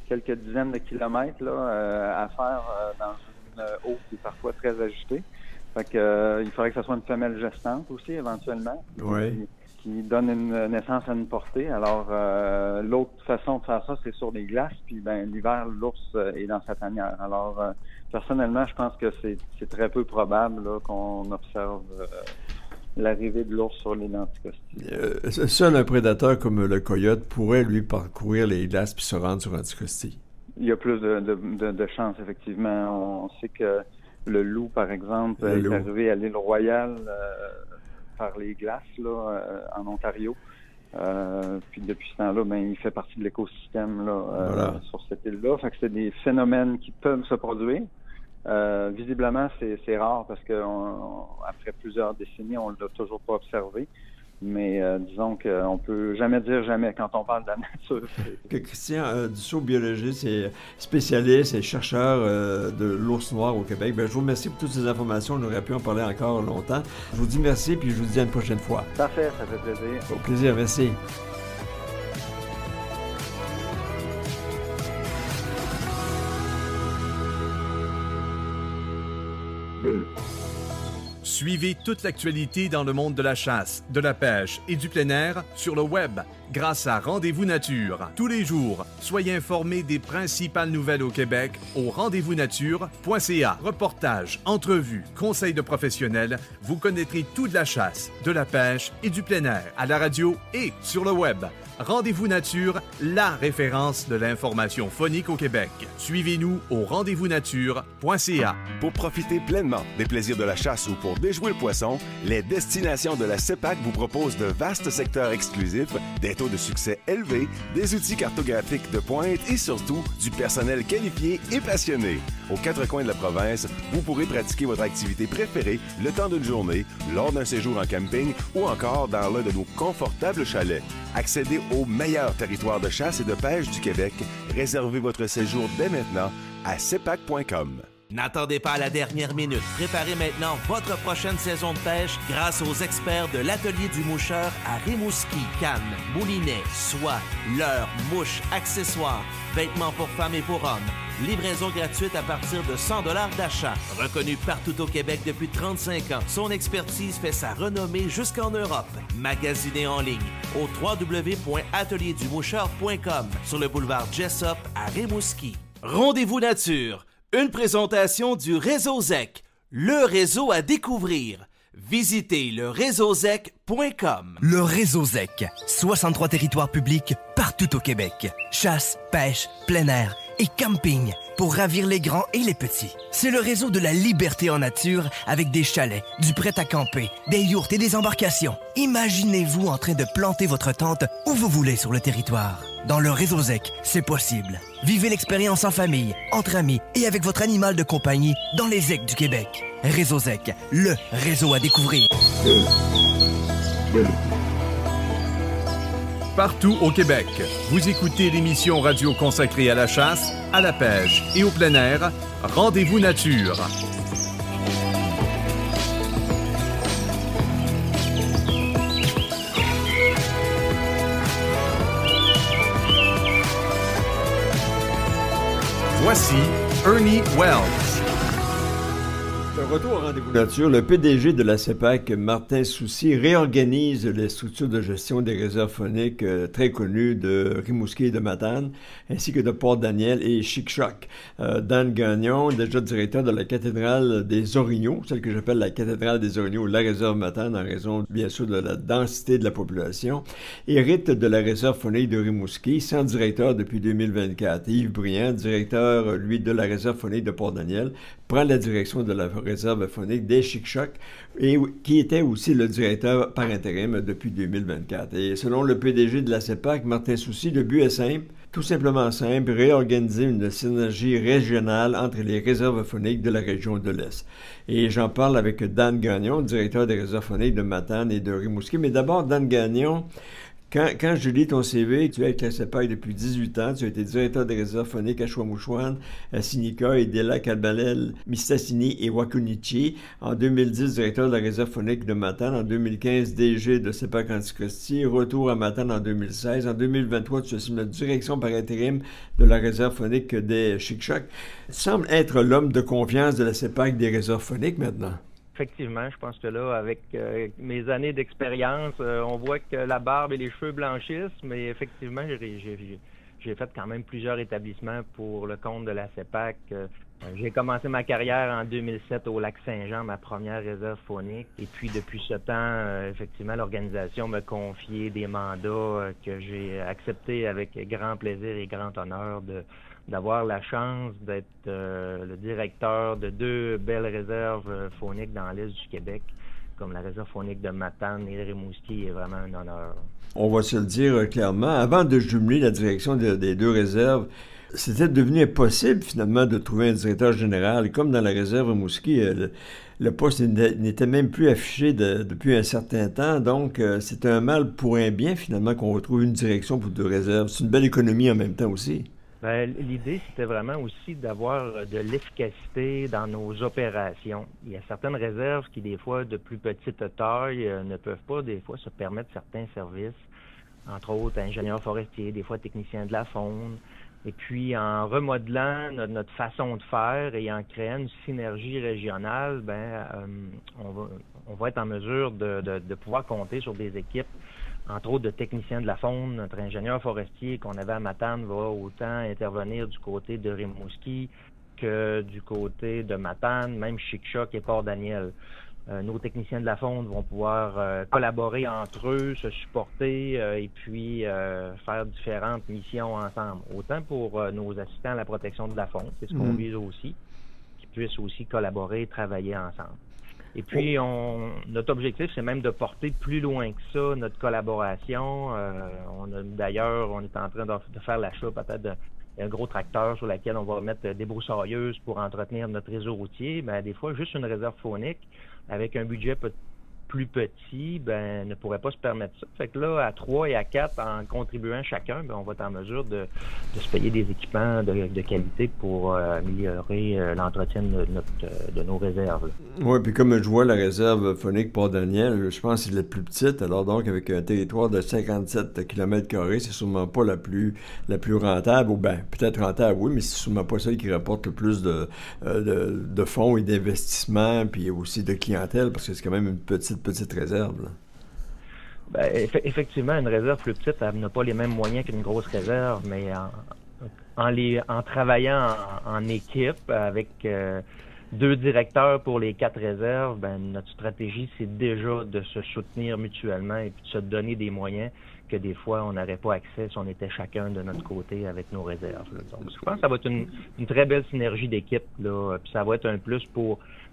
quelques dizaines de kilomètres là, à faire dans une eau qui est parfois très agitée. Fait que il faudrait que ce soit une femelle gestante aussi, éventuellement. Oui. Qui donne une naissance à une portée. Alors, l'autre façon de faire ça, c'est sur des glaces. Puis, l'hiver, l'ours est dans sa tanière. Alors, personnellement, je pense que c'est très peu probable là, qu'on observe l'arrivée de l'ours sur l'île d'Anticosti. Seul un prédateur comme le coyote pourrait, lui, parcourir les glaces puis se rendre sur Anticosti. Il y a plus de chances, effectivement. On sait que le loup, par exemple, est arrivé à l'île Royale par les glaces là, en Ontario. Puis depuis ce temps-là, il fait partie de l'écosystème là, sur cette île-là. Fait que c'est des phénomènes qui peuvent se produire. Visiblement, c'est rare parce que après plusieurs décennies, on ne l'a toujours pas observé. Mais disons qu'on peut jamais dire jamais quand on parle de la nature. Christian Dussault, biologiste et spécialiste et chercheur de l'ours noir au Québec. Je vous remercie pour toutes ces informations. On aurait pu en parler encore longtemps. Je vous dis merci puis je vous dis à une prochaine fois. Parfait, ça fait plaisir. Au plaisir, merci. Suivez toute l'actualité dans le monde de la chasse, de la pêche et du plein air sur le web grâce à Rendez-vous Nature. Tous les jours, soyez informés des principales nouvelles au Québec au rendez-vous-nature.ca. Reportages, entrevues, conseils de professionnels, vous connaîtrez tout de la chasse, de la pêche et du plein air à la radio et sur le web. Rendez-vous Nature, la référence de l'information phonique au Québec. Suivez-nous au rendez-vous-nature.ca. Pour profiter pleinement des plaisirs de la chasse ou pour déjouer le poisson, les destinations de la CEPAC vous proposent de vastes secteurs exclusifs, des taux de succès élevés, des outils cartographiques de pointe et surtout du personnel qualifié et passionné. Aux quatre coins de la province, vous pourrez pratiquer votre activité préférée le temps d'une journée, lors d'un séjour en camping ou encore dans l'un de nos confortables chalets. Accédez au meilleur territoire de chasse et de pêche du Québec. Réservez votre séjour dès maintenant à cepac.com. N'attendez pas à la dernière minute. Préparez maintenant votre prochaine saison de pêche grâce aux experts de l'Atelier du Moucheur à Rimouski, Cannes, Moulinet, soie, leurre, mouches, accessoires, vêtements pour femmes et pour hommes. Livraison gratuite à partir de 100 $ d'achat. Reconnu partout au Québec depuis 35 ans, son expertise fait sa renommée jusqu'en Europe. Magasinez en ligne au www.atelierduMoucheur.com sur le boulevard Jessup à Rimouski. Rendez-vous nature. Une présentation du Réseau ZEC, le réseau à découvrir. Visitez le réseauzec.com. Le Réseau ZEC, 63 territoires publics partout au Québec. Chasse, pêche, plein air et camping pour ravir les grands et les petits. C'est le réseau de la liberté en nature avec des chalets, du prêt à camper, des yourtes et des embarcations. Imaginez-vous en train de planter votre tente où vous voulez sur le territoire. Dans le Réseau ZEC, c'est possible. Vivez l'expérience en famille, entre amis et avec votre animal de compagnie dans les ZEC du Québec. Réseau ZEC, le réseau à découvrir. Partout au Québec, vous écoutez l'émission radio consacrée à la chasse, à la pêche et au plein air, Rendez-vous Nature. Voici Ernie Wells. De retour au Rendez-vous Nature, le PDG de la CEPAC, Martin Soucy, réorganise les structures de gestion des réserves fauniques très connues de Rimouski et de Matane, ainsi que de Port-Daniel et Chic-Choc. Dan Gagnon, déjà directeur de la cathédrale des Orignaux, celle que j'appelle la cathédrale des Orignaux, la réserve Matane, en raison bien sûr de la densité de la population, hérite de la réserve faunique de Rimouski, sans directeur depuis 2024. Yves Briand, directeur, lui, de la réserve faunique de Port-Daniel, prend la direction de la réserve faunique des Chic-Choc et qui était aussi le directeur par intérim depuis 2024. Et selon le PDG de la CEPAC, Martin Soucy, le but est simple, tout simplement simple, réorganiser une synergie régionale entre les réserves fauniques de la région de l'Est. Et j'en parle avec Dan Gagnon, directeur des réserves fauniques de Matane et de Rimouski. Mais d'abord, Dan Gagnon, quand je lis ton CV, tu es avec la CEPAC depuis 18 ans, tu as été directeur des réserves fauniques à Chouamouchouane, à Sinica, Idela, Calbalel, Mistassini et Wakunichi. En 2010, directeur de la réserve faunique de Matane. En 2015, DG de CEPAC Anticosti. Retour à Matane en 2016. En 2023, tu assumes la direction par intérim de la réserve faunique des Chic-Choc. Tu sembles être l'homme de confiance de la CEPAC des réserves fauniques maintenant. Effectivement, je pense que là, avec mes années d'expérience, on voit que la barbe et les cheveux blanchissent, mais effectivement, j'ai fait quand même plusieurs établissements pour le compte de la CEPAC. J'ai commencé ma carrière en 2007 au Lac-Saint-Jean, ma première réserve faunique. Et puis, depuis ce temps, effectivement, l'organisation m'a confié des mandats que j'ai acceptés avec grand plaisir et grand honneur d'avoir la chance d'être le directeur de 2 belles réserves fauniques dans l'Est du Québec, comme la réserve faunique de Matane et Rimouski est vraiment un honneur. On va se le dire clairement. Avant de jumeler la direction des deux réserves, c'était devenu impossible finalement de trouver un directeur général. Comme dans la réserve Rimouski, le poste n'était même plus affiché depuis un certain temps. Donc, c'est un mal pour un bien finalement qu'on retrouve une direction pour deux réserves. C'est une belle économie en même temps aussi. Ben, l'idée, c'était vraiment aussi d'avoir de l'efficacité dans nos opérations. Il y a certaines réserves qui, des fois, de plus petite taille, ne peuvent pas, des fois, se permettre certains services, entre autres ingénieurs forestiers, des fois techniciens de la faune. Et puis, en remodelant notre façon de faire et en créant une synergie régionale, on va être en mesure de pouvoir compter sur des équipes, entre autres de techniciens de la faune. Notre ingénieur forestier qu'on avait à Matane va autant intervenir du côté de Rimouski que du côté de Matane, même Chic-Choc et Port-Daniel. Nos techniciens de la faune vont pouvoir collaborer entre eux, se supporter et puis faire différentes missions ensemble. Autant pour nos assistants à la protection de la faune, c'est ce qu'on vise aussi, qu'ils puissent aussi collaborer et travailler ensemble. Et puis, notre objectif, c'est même de porter plus loin que ça notre collaboration. D'ailleurs, on est en train de faire l'achat peut-être d'un gros tracteur sur lequel on va mettre des broussailleuses pour entretenir notre réseau routier. Des fois, juste une réserve faunique avec un budget plus petit, ne pourrait pas se permettre ça. Fait que là, à 3 et à 4, en contribuant chacun, on va être en mesure de se payer des équipements de qualité pour améliorer l'entretien de nos réserves. Oui, puis comme je vois la réserve faunique Port-Daniel, je pense que c'est la plus petite. Alors donc, avec un territoire de 57 km², c'est sûrement pas la plus rentable, ou peut-être rentable, oui, mais c'est sûrement pas celle qui rapporte le plus de fonds et d'investissements, puis aussi de clientèle, parce que c'est quand même une petite réserve. Effectivement, une réserve plus petite, elle n'a pas les mêmes moyens qu'une grosse réserve, mais en travaillant en équipe avec 2 directeurs pour les 4 réserves, notre stratégie, c'est déjà de se soutenir mutuellement et puis de se donner des moyens que des fois, on n'aurait pas accès si on était chacun de notre côté avec nos réserves. Donc, je pense que ça va être une très belle synergie d'équipe, là, puis ça va être un plus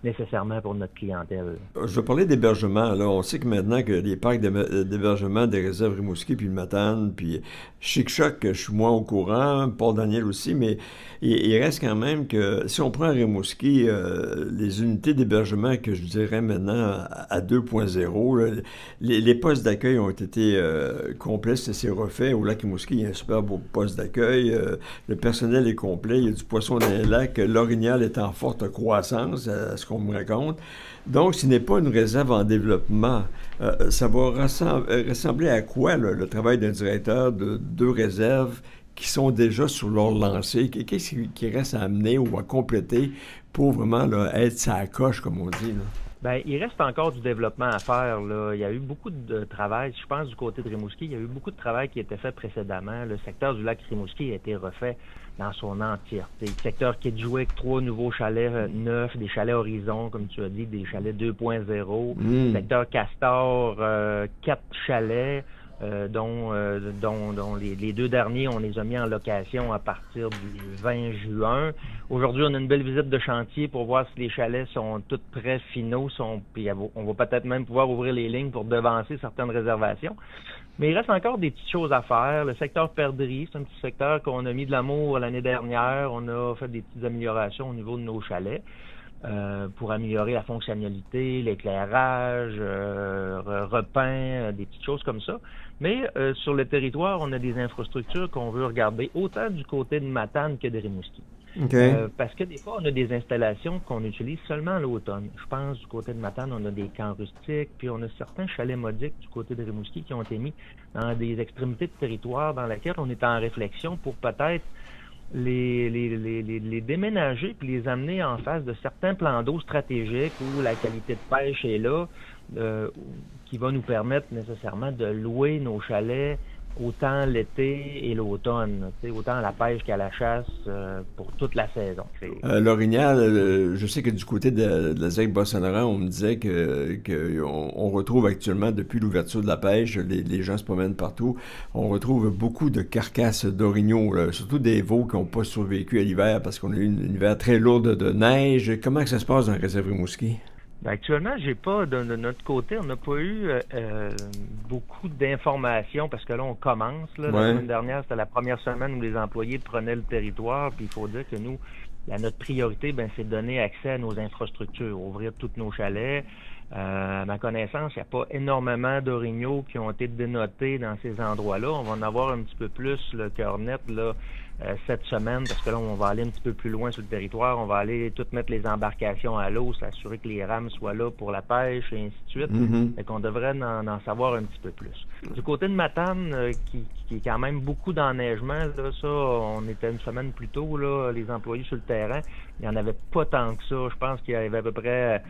nécessairement pour notre clientèle. Je vais parler d'hébergement. Là, on sait que maintenant que les parcs d'hébergement des réserves Rimouski, puis le Matane, puis Chic-Choc, je suis moins au courant, Port-Daniel aussi, mais il reste quand même que si on prend Rimouski, les unités d'hébergement que je dirais maintenant à 2.0, les postes d'accueil ont été complets, c'est refait. Au lac Rimouski, il y a un super beau poste d'accueil. Le personnel est complet. Il y a du poisson dans les lacs. L'orignal est en forte croissance, à ce qu'on me raconte. Donc, ce n'est pas une réserve en développement. Ça va ressembler à quoi, le travail d'un directeur de 2 réserves qui sont déjà sur leur lancée? Qu'est-ce qui reste à amener ou à compléter pour vraiment être sa coche, comme on dit, là? Il reste encore du développement à faire, là. Il y a eu beaucoup de travail, je pense, du côté de Rimouski. Il y a eu beaucoup de travail qui a été fait précédemment. Le secteur du lac Rimouski a été refait dans son entièreté. Le secteur Kedjoué avec 3 nouveaux chalets neufs, des chalets Horizon, comme tu as dit, des chalets 2.0. Le secteur Castor, 4 chalets. Dont les 2 derniers, on les a mis en location à partir du 20 juin. Aujourd'hui, on a une belle visite de chantier pour voir si les chalets sont tous prêts, finaux, puis on va peut-être même pouvoir ouvrir les lignes pour devancer certaines réservations. Mais il reste encore des petites choses à faire. Le secteur perdrix, c'est un petit secteur qu'on a mis de l'amour l'année dernière. On a fait des petites améliorations au niveau de nos chalets. Pour améliorer la fonctionnalité, l'éclairage, repeint, des petites choses comme ça. Mais sur le territoire, on a des infrastructures qu'on veut regarder autant du côté de Matane que de Rimouski. Okay. Parce que des fois, on a des installations qu'on utilise seulement à l'automne. Je pense du côté de Matane, on a des camps rustiques, puis on a certains chalets modiques du côté de Rimouski qui ont été mis dans des extrémités de territoire dans lesquelles on est en réflexion pour peut-être les déménager puis les amener en face de certains plans d'eau stratégiques où la qualité de pêche est là, qui va nous permettre nécessairement de louer nos chalets autant l'été et l'automne, autant à la pêche qu'à la chasse pour toute la saison. L'orignal, je sais que du côté de la ZEC Bas-Saint-Laurent, on me disait qu'on retrouve actuellement, depuis l'ouverture de la pêche, les gens se promènent partout, on retrouve beaucoup de carcasses d'orignaux, surtout des veaux qui n'ont pas survécu à l'hiver parce qu'on a eu un hiver très lourd de neige. Comment que ça se passe dans la réserve Rimouski? Actuellement, j'ai pas de notre côté, on n'a pas eu beaucoup d'informations parce que là, on commence. Là, la semaine dernière, c'était la première semaine où les employés prenaient le territoire. Puis il faut dire que nous, notre priorité, c'est de donner accès à nos infrastructures, ouvrir tous nos chalets. À ma connaissance, il n'y a pas énormément d'orignaux qui ont été dénotés dans ces endroits-là. On va en avoir un petit peu plus le cœur net là, cette semaine, parce que là, on va aller un petit peu plus loin sur le territoire. On va aller tout mettre les embarcations à l'eau, s'assurer que les rames soient là pour la pêche et ainsi de suite. Fait qu'on devrait en savoir un petit peu plus. Du côté de Matane, qui est quand même beaucoup d'enneigement, là, ça, on était une semaine plus tôt, là, les employés sur le terrain, il n'y en avait pas tant que ça. Je pense qu'il y avait à peu près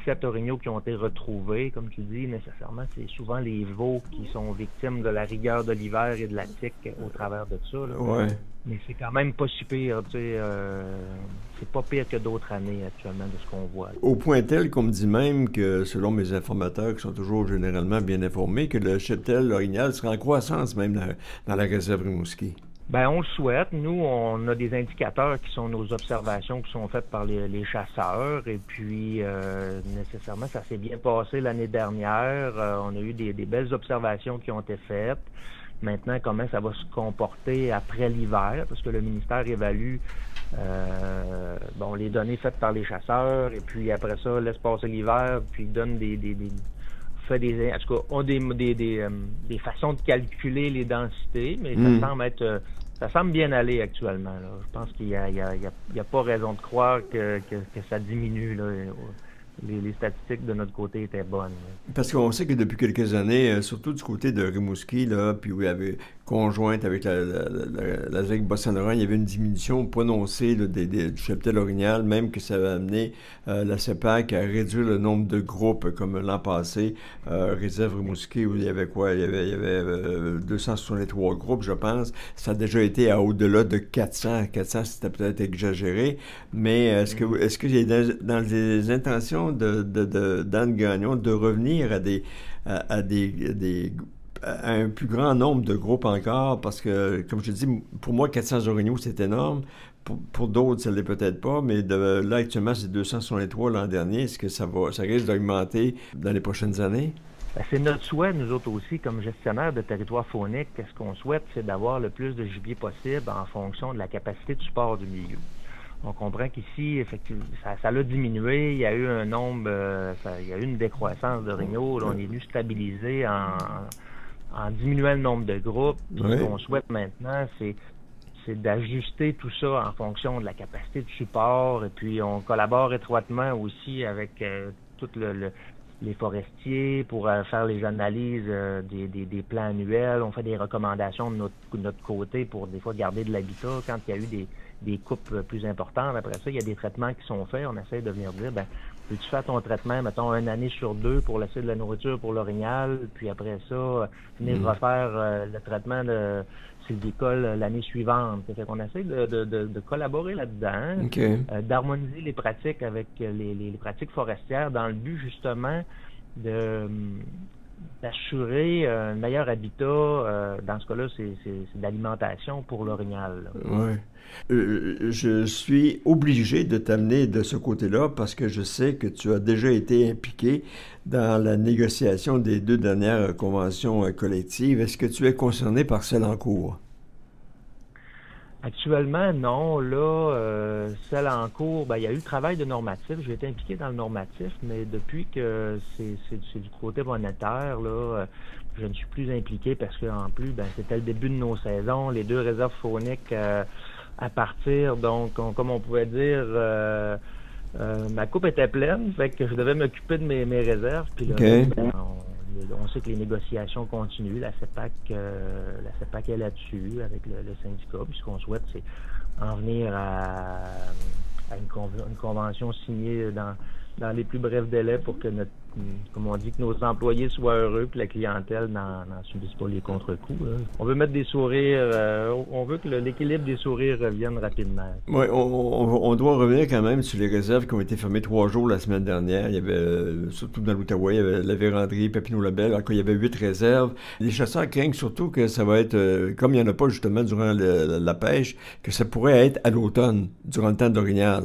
6-7 orignaux qui ont été retrouvés. Comme tu dis, nécessairement, c'est souvent les veaux qui sont victimes de la rigueur de l'hiver et de la tique au travers de ça. Là. Ouais. Mais c'est quand même pas si pire. C'est pas pire que d'autres années actuellement de ce qu'on voit. Au point tel qu'on me dit même que, selon mes informateurs, qui sont toujours généralement bien informés, que le cheptel orignal sera en croissance même dans la réserve Rimouski. On le souhaite. Nous, on a des indicateurs qui sont nos observations qui sont faites par les chasseurs. Et puis, nécessairement, ça s'est bien passé l'année dernière. On a eu des belles observations qui ont été faites. Maintenant, comment ça va se comporter après l'hiver? Parce que le ministère évalue les données faites par les chasseurs. Et puis, après ça, laisse passer l'hiver. Puis, donne en tout cas, ont des façons de calculer les densités, mais ça semble bien aller actuellement. Là. Je pense qu'il y a pas raison de croire que ça diminue. Là. Les statistiques de notre côté étaient bonnes. Parce qu'on sait que depuis quelques années, surtout du côté de Rimouski, là, puis où il y avait conjointe avec la ZEC Bas-Saint-Laurent, il y avait une diminution prononcée là, du cheptel orignal, même que ça avait amené la CEPAC à réduire le nombre de groupes, comme l'an passé, réserve Rimouski, où il y avait quoi? Il y avait 263 groupes, je pense. Ça a déjà été à au-delà de 400. 400, c'était peut-être exagéré, mais est-ce qu'il y a dans les intentions d'Anne Gagnon de revenir à un plus grand nombre de groupes encore, parce que, comme je te dis, pour moi, 400 orignaux, c'est énorme. Pour d'autres, ça ne l'est peut-être pas, mais là, actuellement, c'est 263 l'an dernier. Est-ce que ça risque d'augmenter dans les prochaines années? C'est notre souhait, nous autres aussi, comme gestionnaires de territoire faunique. Qu'est-ce qu'on souhaite, c'est d'avoir le plus de gibier possible en fonction de la capacité de support du milieu. On comprend qu'ici, effectivement, ça l'a diminué. Il y a eu un nombre, il y a eu une décroissance d'orignaux. On est venu stabiliser en diminuant le nombre de groupes. Puis ce qu'on souhaite maintenant, c'est d'ajuster tout ça en fonction de la capacité de support. Et puis, on collabore étroitement aussi avec tout les forestiers pour faire les analyses des plans annuels. On fait des recommandations de notre côté pour des fois garder de l'habitat quand il y a eu des coupes plus importantes. Après ça, il y a des traitements qui sont faits. On essaie de venir dire, peux-tu faire ton traitement, mettons, une année sur 2 pour laisser de la nourriture pour l'orignal, puis après ça, venir refaire le traitement de sylvicole l'année suivante. Fait qu'on essaie de collaborer là-dedans, d'harmoniser les pratiques avec les pratiques forestières dans le but, justement, d'assurer un meilleur habitat. Dans ce cas-là, c'est de l'alimentation pour l'orignal. Oui. Je suis obligé de t'amener de ce côté-là parce que je sais que tu as déjà été impliqué dans la négociation des 2 dernières conventions collectives. Est-ce que tu es concerné par celle en cours? Actuellement, non. Là, celle en cours, il y a eu le travail de normatif. J'ai été impliqué dans le normatif, mais depuis que c'est du côté monétaire, là, je ne suis plus impliqué parce qu'en plus, c'était le début de nos saisons. Les 2 réserves fauniques à partir, donc, comme on pouvait dire, ma coupe était pleine, fait que je devais m'occuper de mes réserves. Puis là, on sait que les négociations continuent. La CEPAC est là-dessus avec le syndicat. Puis ce qu'on souhaite, c'est en venir à une convention signée dans les plus brefs délais pour que comme on dit, que nos employés soient heureux, que la clientèle n'en subisse pas les contre-coups. Là. On veut mettre des sourires, on veut que l'équilibre des sourires revienne rapidement. Oui, on doit revenir quand même sur les réserves qui ont été fermées 3 jours la semaine dernière. Il y avait, surtout dans l'Outaouais, il y avait la Vérandrie, Papineau-Labelle, alors qu'il y avait 8 réserves. Les chasseurs craignent surtout que ça va être, comme il n'y en a pas justement durant la pêche, que ça pourrait être à l'automne, durant le temps d'orignal.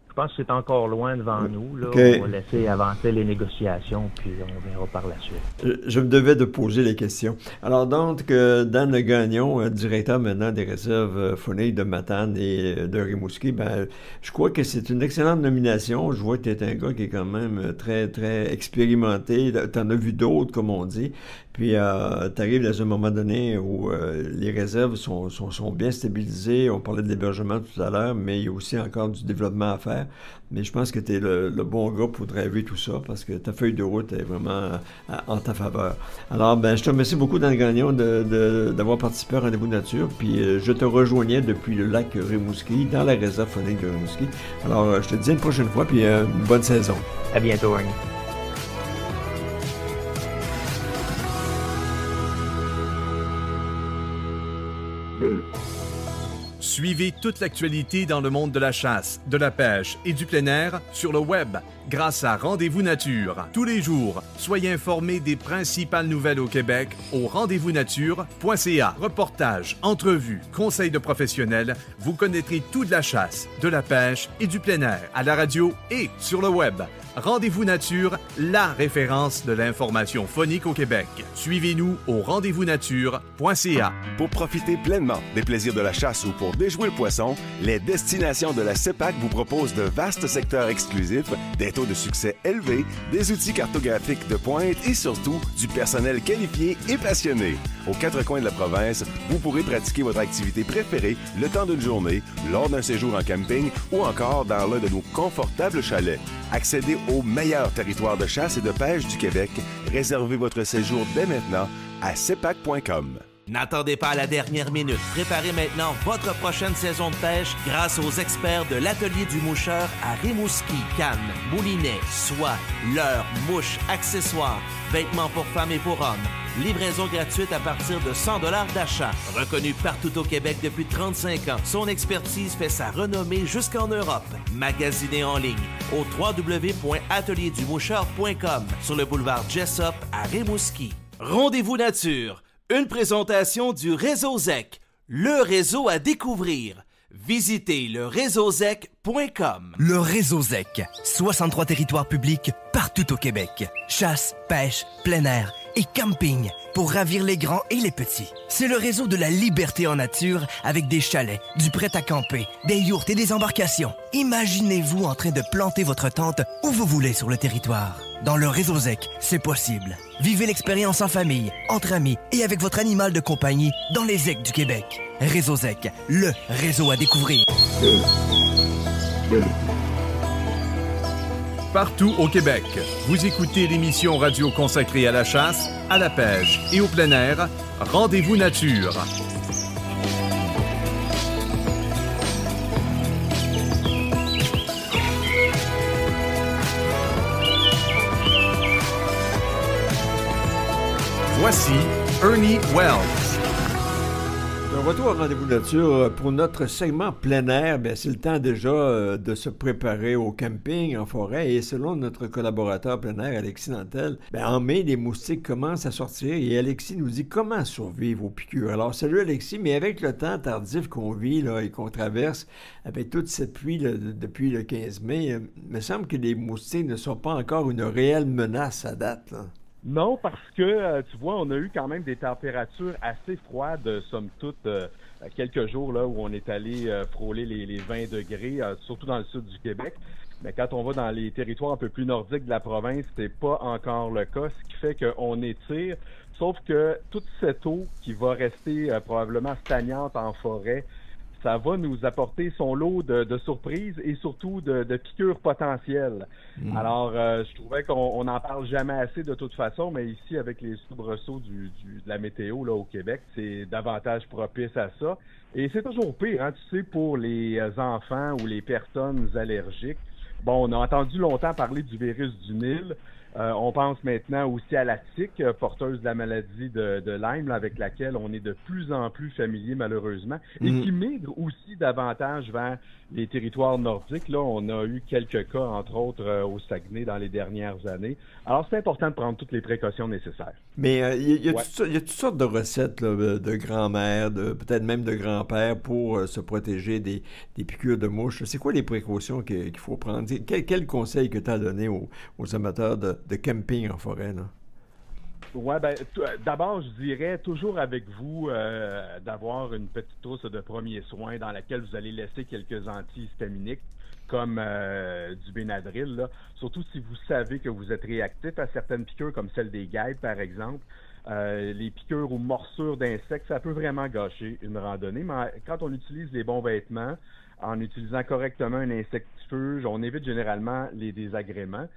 Je pense que c'est encore loin devant nous. Là. Okay. On va laisser avancer les négociations, puis on verra par la suite. Je me devais de poser les questions. Alors donc, Dan Le Gagnon, directeur maintenant des réserves fauniques de Matane et de Rimouski, ben, je crois que c'est une excellente nomination. Je vois que tu es un gars qui est quand même très, très expérimenté. Tu en as vu d'autres, comme on dit. Puis, tu arrives dans un moment donné où les réserves sont bien stabilisées. On parlait de l'hébergement tout à l'heure, mais il y a aussi encore du développement à faire. Mais je pense que tu es le bon gars pour driver tout ça parce que ta feuille de route est vraiment en ta faveur. Alors, ben, je te remercie beaucoup, Dan Gagnon, d'avoir participé au Rendez-vous Nature. Puis, je te rejoignais depuis le lac Rimouski, dans la réserve faunique de Rimouski. Alors, je te dis à une prochaine fois, puis une bonne saison. À bientôt, Ernie. Suivez toute l'actualité dans le monde de la chasse, de la pêche et du plein air sur le web grâce à Rendez-vous Nature. Tous les jours, soyez informés des principales nouvelles au Québec au rendez-vous-nature.ca. Reportages, entrevues, conseils de professionnels, vous connaîtrez tout de la chasse, de la pêche et du plein air à la radio et sur le web. Rendez-vous Nature, la référence de l'information phonique au Québec. Suivez-nous au rendez-vous-nature.ca. Pour profiter pleinement des plaisirs de la chasse ou pour déjouer le poisson, les destinations de la CEPAC vous proposent de vastes secteurs exclusifs, des taux de succès élevés, des outils cartographiques de pointe et surtout du personnel qualifié et passionné. Aux quatre coins de la province, vous pourrez pratiquer votre activité préférée le temps d'une journée, lors d'un séjour en camping ou encore dans l'un de nos confortables chalets. Accédez au meilleur territoire de chasse et de pêche du Québec. Réservez votre séjour dès maintenant à cepac.com. N'attendez pas à la dernière minute. Préparez maintenant votre prochaine saison de pêche grâce aux experts de l'Atelier du Moucheur à Rimouski, Cannes, Moulinet, soie, leurre, mouches, accessoires, vêtements pour femmes et pour hommes. Livraison gratuite à partir de 100 $ d'achat. Reconnu partout au Québec depuis 35 ans, son expertise fait sa renommée jusqu'en Europe. Magasinez en ligne au www.atelierduMoucheur.com sur le boulevard Jessup à Rimouski. Rendez-vous Nature, une présentation du Réseau ZEC, le réseau à découvrir. Visitez le réseauzec.com. Le Réseau ZEC, 63 territoires publics partout au Québec. Chasse, pêche, plein air et camping pour ravir les grands et les petits. C'est le réseau de la liberté en nature avec des chalets, du prêt-à-camper, des yourtes et des embarcations. Imaginez-vous en train de planter votre tente où vous voulez sur le territoire. Dans le Réseau ZEC, c'est possible. Vivez l'expérience en famille, entre amis et avec votre animal de compagnie dans les ZEC du Québec. Réseau ZEC, le réseau à découvrir. Partout au Québec, vous écoutez l'émission radio consacrée à la chasse, à la pêche et au plein air, Rendez-vous Nature. Voici Ernie Wells. Un retour au Rendez-vous Nature pour notre segment plein air. Bien, c'est le temps déjà de se préparer au camping, en forêt. Et selon notre collaborateur plein air, Alexis Nantel, bien, en mai, les moustiques commencent à sortir. Et Alexis nous dit comment survivre aux piqûres. Alors, salut Alexis, mais avec le temps tardif qu'on vit là, et qu'on traverse, avec toute cette pluie là, depuis le 15 mai, il me semble que les moustiques ne sont pas encore une réelle menace à date, là. Non, parce que, tu vois, on a eu quand même des températures assez froides, somme toute, quelques jours là où on est allé frôler les 20 degrés, surtout dans le sud du Québec. Mais quand on va dans les territoires un peu plus nordiques de la province, c'est pas encore le cas, ce qui fait qu'on étire. Sauf que toute cette eau qui va rester probablement stagnante en forêt, ça va nous apporter son lot de surprises et surtout de piqûres potentielles. Alors, je trouvais qu'on n'en parle jamais assez de toute façon, mais ici, avec les soubresauts de la météo là au Québec, c'est davantage propice à ça. Et c'est toujours pire, hein, tu sais, pour les enfants ou les personnes allergiques. Bon, on a entendu longtemps parler du virus du Nil. On pense maintenant aussi à la tique, porteuse de la maladie de Lyme, là, avec laquelle on est de plus en plus familier malheureusement, et qui migre aussi davantage vers les territoires nordiques. Là, on a eu quelques cas, entre autres, au Saguenay dans les dernières années. Alors, c'est important de prendre toutes les précautions nécessaires. Mais il y a toutes sortes de recettes là, de grand-mère, peut-être même de grand-père pour se protéger des piqûres de mouches. C'est quoi les précautions qu'il faut prendre? Quel conseil que tu as donné aux amateurs de camping en forêt, là? Ouais, d'abord, je dirais toujours avec vous d'avoir une petite trousse de premiers soins dans laquelle vous allez laisser quelques antihistaminiques comme du Benadryl, là. Surtout si vous savez que vous êtes réactif à certaines piqûres comme celle des guêpes, par exemple. Les piqûres ou morsures d'insectes, ça peut vraiment gâcher une randonnée, mais quand on utilise les bons vêtements, en utilisant correctement un insectifuge, on évite généralement les désagréments.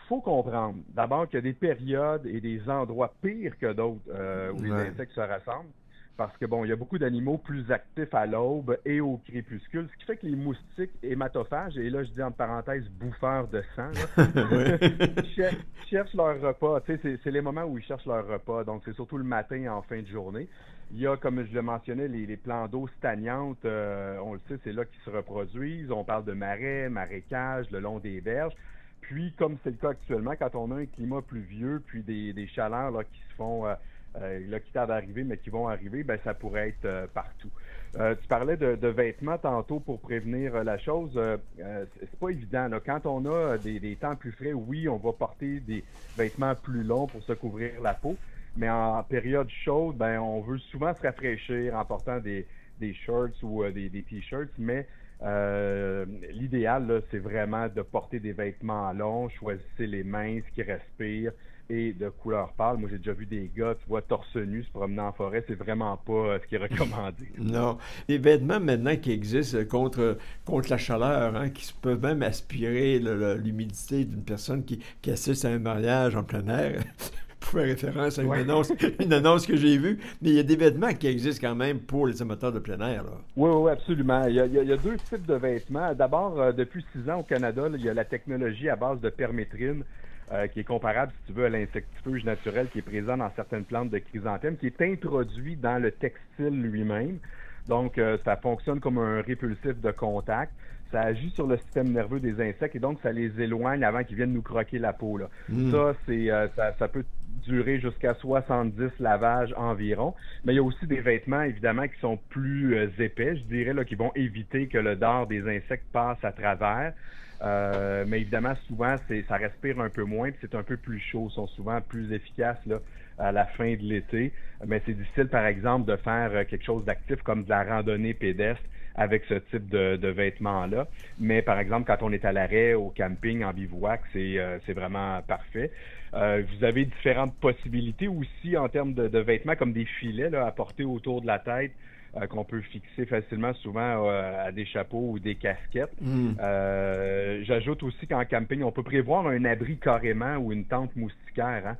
Il faut comprendre d'abord qu'il y a des périodes et des endroits pires que d'autres où les insectes se rassemblent, parce que il y a beaucoup d'animaux plus actifs à l'aube et au crépuscule, ce qui fait que les moustiques hématophages, et là je dis entre parenthèses bouffeurs de sang, cherchent leur repas. Tu sais, c'est les moments où ils cherchent leur repas, donc c'est surtout le matin et en fin de journée. Il y a, comme je le mentionnais, les plans d'eau stagnantes, on le sait, c'est là qu'ils se reproduisent. On parle de marais, marécages, le long des berges. Puis, comme c'est le cas actuellement, quand on a un climat pluvieux, puis des chaleurs là, qui se font, qui tardent à arriver, mais qui vont arriver, ça pourrait être partout. Tu parlais de vêtements tantôt pour prévenir la chose. C'est pas évident, là. Quand on a des temps plus frais, oui, on va porter des vêtements plus longs pour se couvrir la peau, mais en période chaude, on veut souvent se rafraîchir en portant des shorts ou des t-shirts, mais l'idéal, là, c'est vraiment de porter des vêtements longs, choisissez les minces qui respirent et de couleur pâle. Moi, j'ai déjà vu des gars, tu vois, torse nu se promener en forêt, c'est vraiment pas ce qui est recommandé. Non. Les vêtements maintenant qui existent contre la chaleur, hein, qui peuvent même aspirer l'humidité d'une personne qui assiste à un mariage en plein air. Pour faire référence à une annonce que j'ai vue, mais il y a des vêtements qui existent quand même pour les amateurs de plein air. Là. Oui, absolument. Il y a deux types de vêtements. D'abord, depuis 6 ans au Canada, là, il y a la technologie à base de permétrine qui est comparable, si tu veux, à l'insectifuge naturel qui est présent dans certaines plantes de chrysanthème, qui est introduit dans le textile lui-même. Donc, ça fonctionne comme un répulsif de contact. Ça agit sur le système nerveux des insectes et donc ça les éloigne avant qu'ils viennent nous croquer la peau. Là. Ça peut durer jusqu'à 70 lavages environ. Mais il y a aussi des vêtements, évidemment, qui sont plus épais, je dirais, là, qui vont éviter que le dard des insectes passe à travers. Mais évidemment, souvent, ça respire un peu moins, puis c'est un peu plus chaud. Ils sont souvent plus efficaces là, à la fin de l'été. Mais c'est difficile, par exemple, de faire quelque chose d'actif comme de la randonnée pédestre avec ce type de vêtements-là. Mais par exemple, quand on est à l'arrêt, au camping, en bivouac, c'est vraiment parfait. Vous avez différentes possibilités aussi en termes de vêtements, comme des filets là, à porter autour de la tête, qu'on peut fixer facilement souvent à des chapeaux ou des casquettes. J'ajoute aussi qu'en camping, on peut prévoir un abri carrément ou une tente moustiquaire,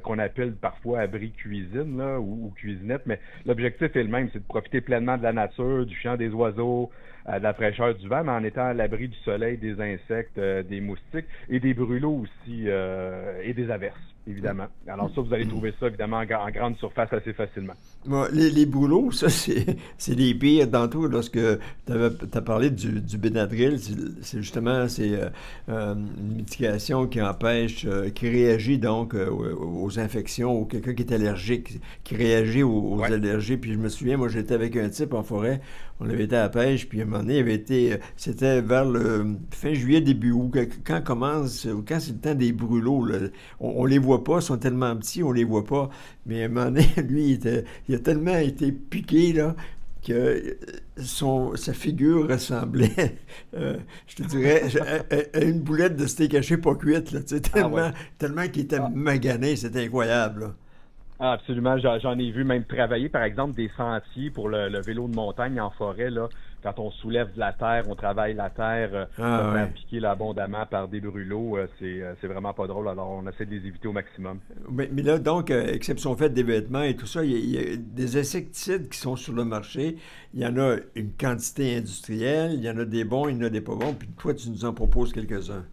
qu'on appelle parfois abri cuisine là, ou cuisinette, mais l'objectif est le même, c'est de profiter pleinement de la nature, du chant des oiseaux, de la fraîcheur du vent, mais en étant à l'abri du soleil, des insectes, des moustiques et des brûlots aussi et des averses, évidemment. Alors ça, vous allez trouver ça, évidemment, en grande surface assez facilement. Bon, les brûlots, ça, c'est les pires. Tantôt, lorsque tu as parlé du Benadryl, c'est justement une médication qui empêche, qui réagit donc aux infections ou quelqu'un qui est allergique, qui réagit aux allergies. Puis je me souviens, moi, j'étais avec un type en forêt, on avait été à la pêche, puis à un moment donné, c'était vers le fin juillet, début août, quand c'est le temps des brûlots, là, on les voit pas, ils sont tellement petits, on les voit pas. Mais à un moment donné, lui, il a tellement été piqué, là, que sa figure ressemblait, je te dirais, à une boulette de steak haché pas cuite, là, tu sais, tellement qu'il était magané, c'était incroyable, là. Ah, absolument, j'en ai vu même travailler, par exemple, des sentiers pour le vélo de montagne en forêt, là. Quand on soulève de la terre, on travaille la terre, se faire piquer là, abondamment par des brûlots, c'est vraiment pas drôle. Alors, on essaie de les éviter au maximum. Mais là, donc, exception faite des vêtements et tout ça, il y a des insecticides qui sont sur le marché. Il y en a une quantité industrielle, il y en a des bons, il y en a des pas bons. Puis toi, tu nous en proposes quelques-uns.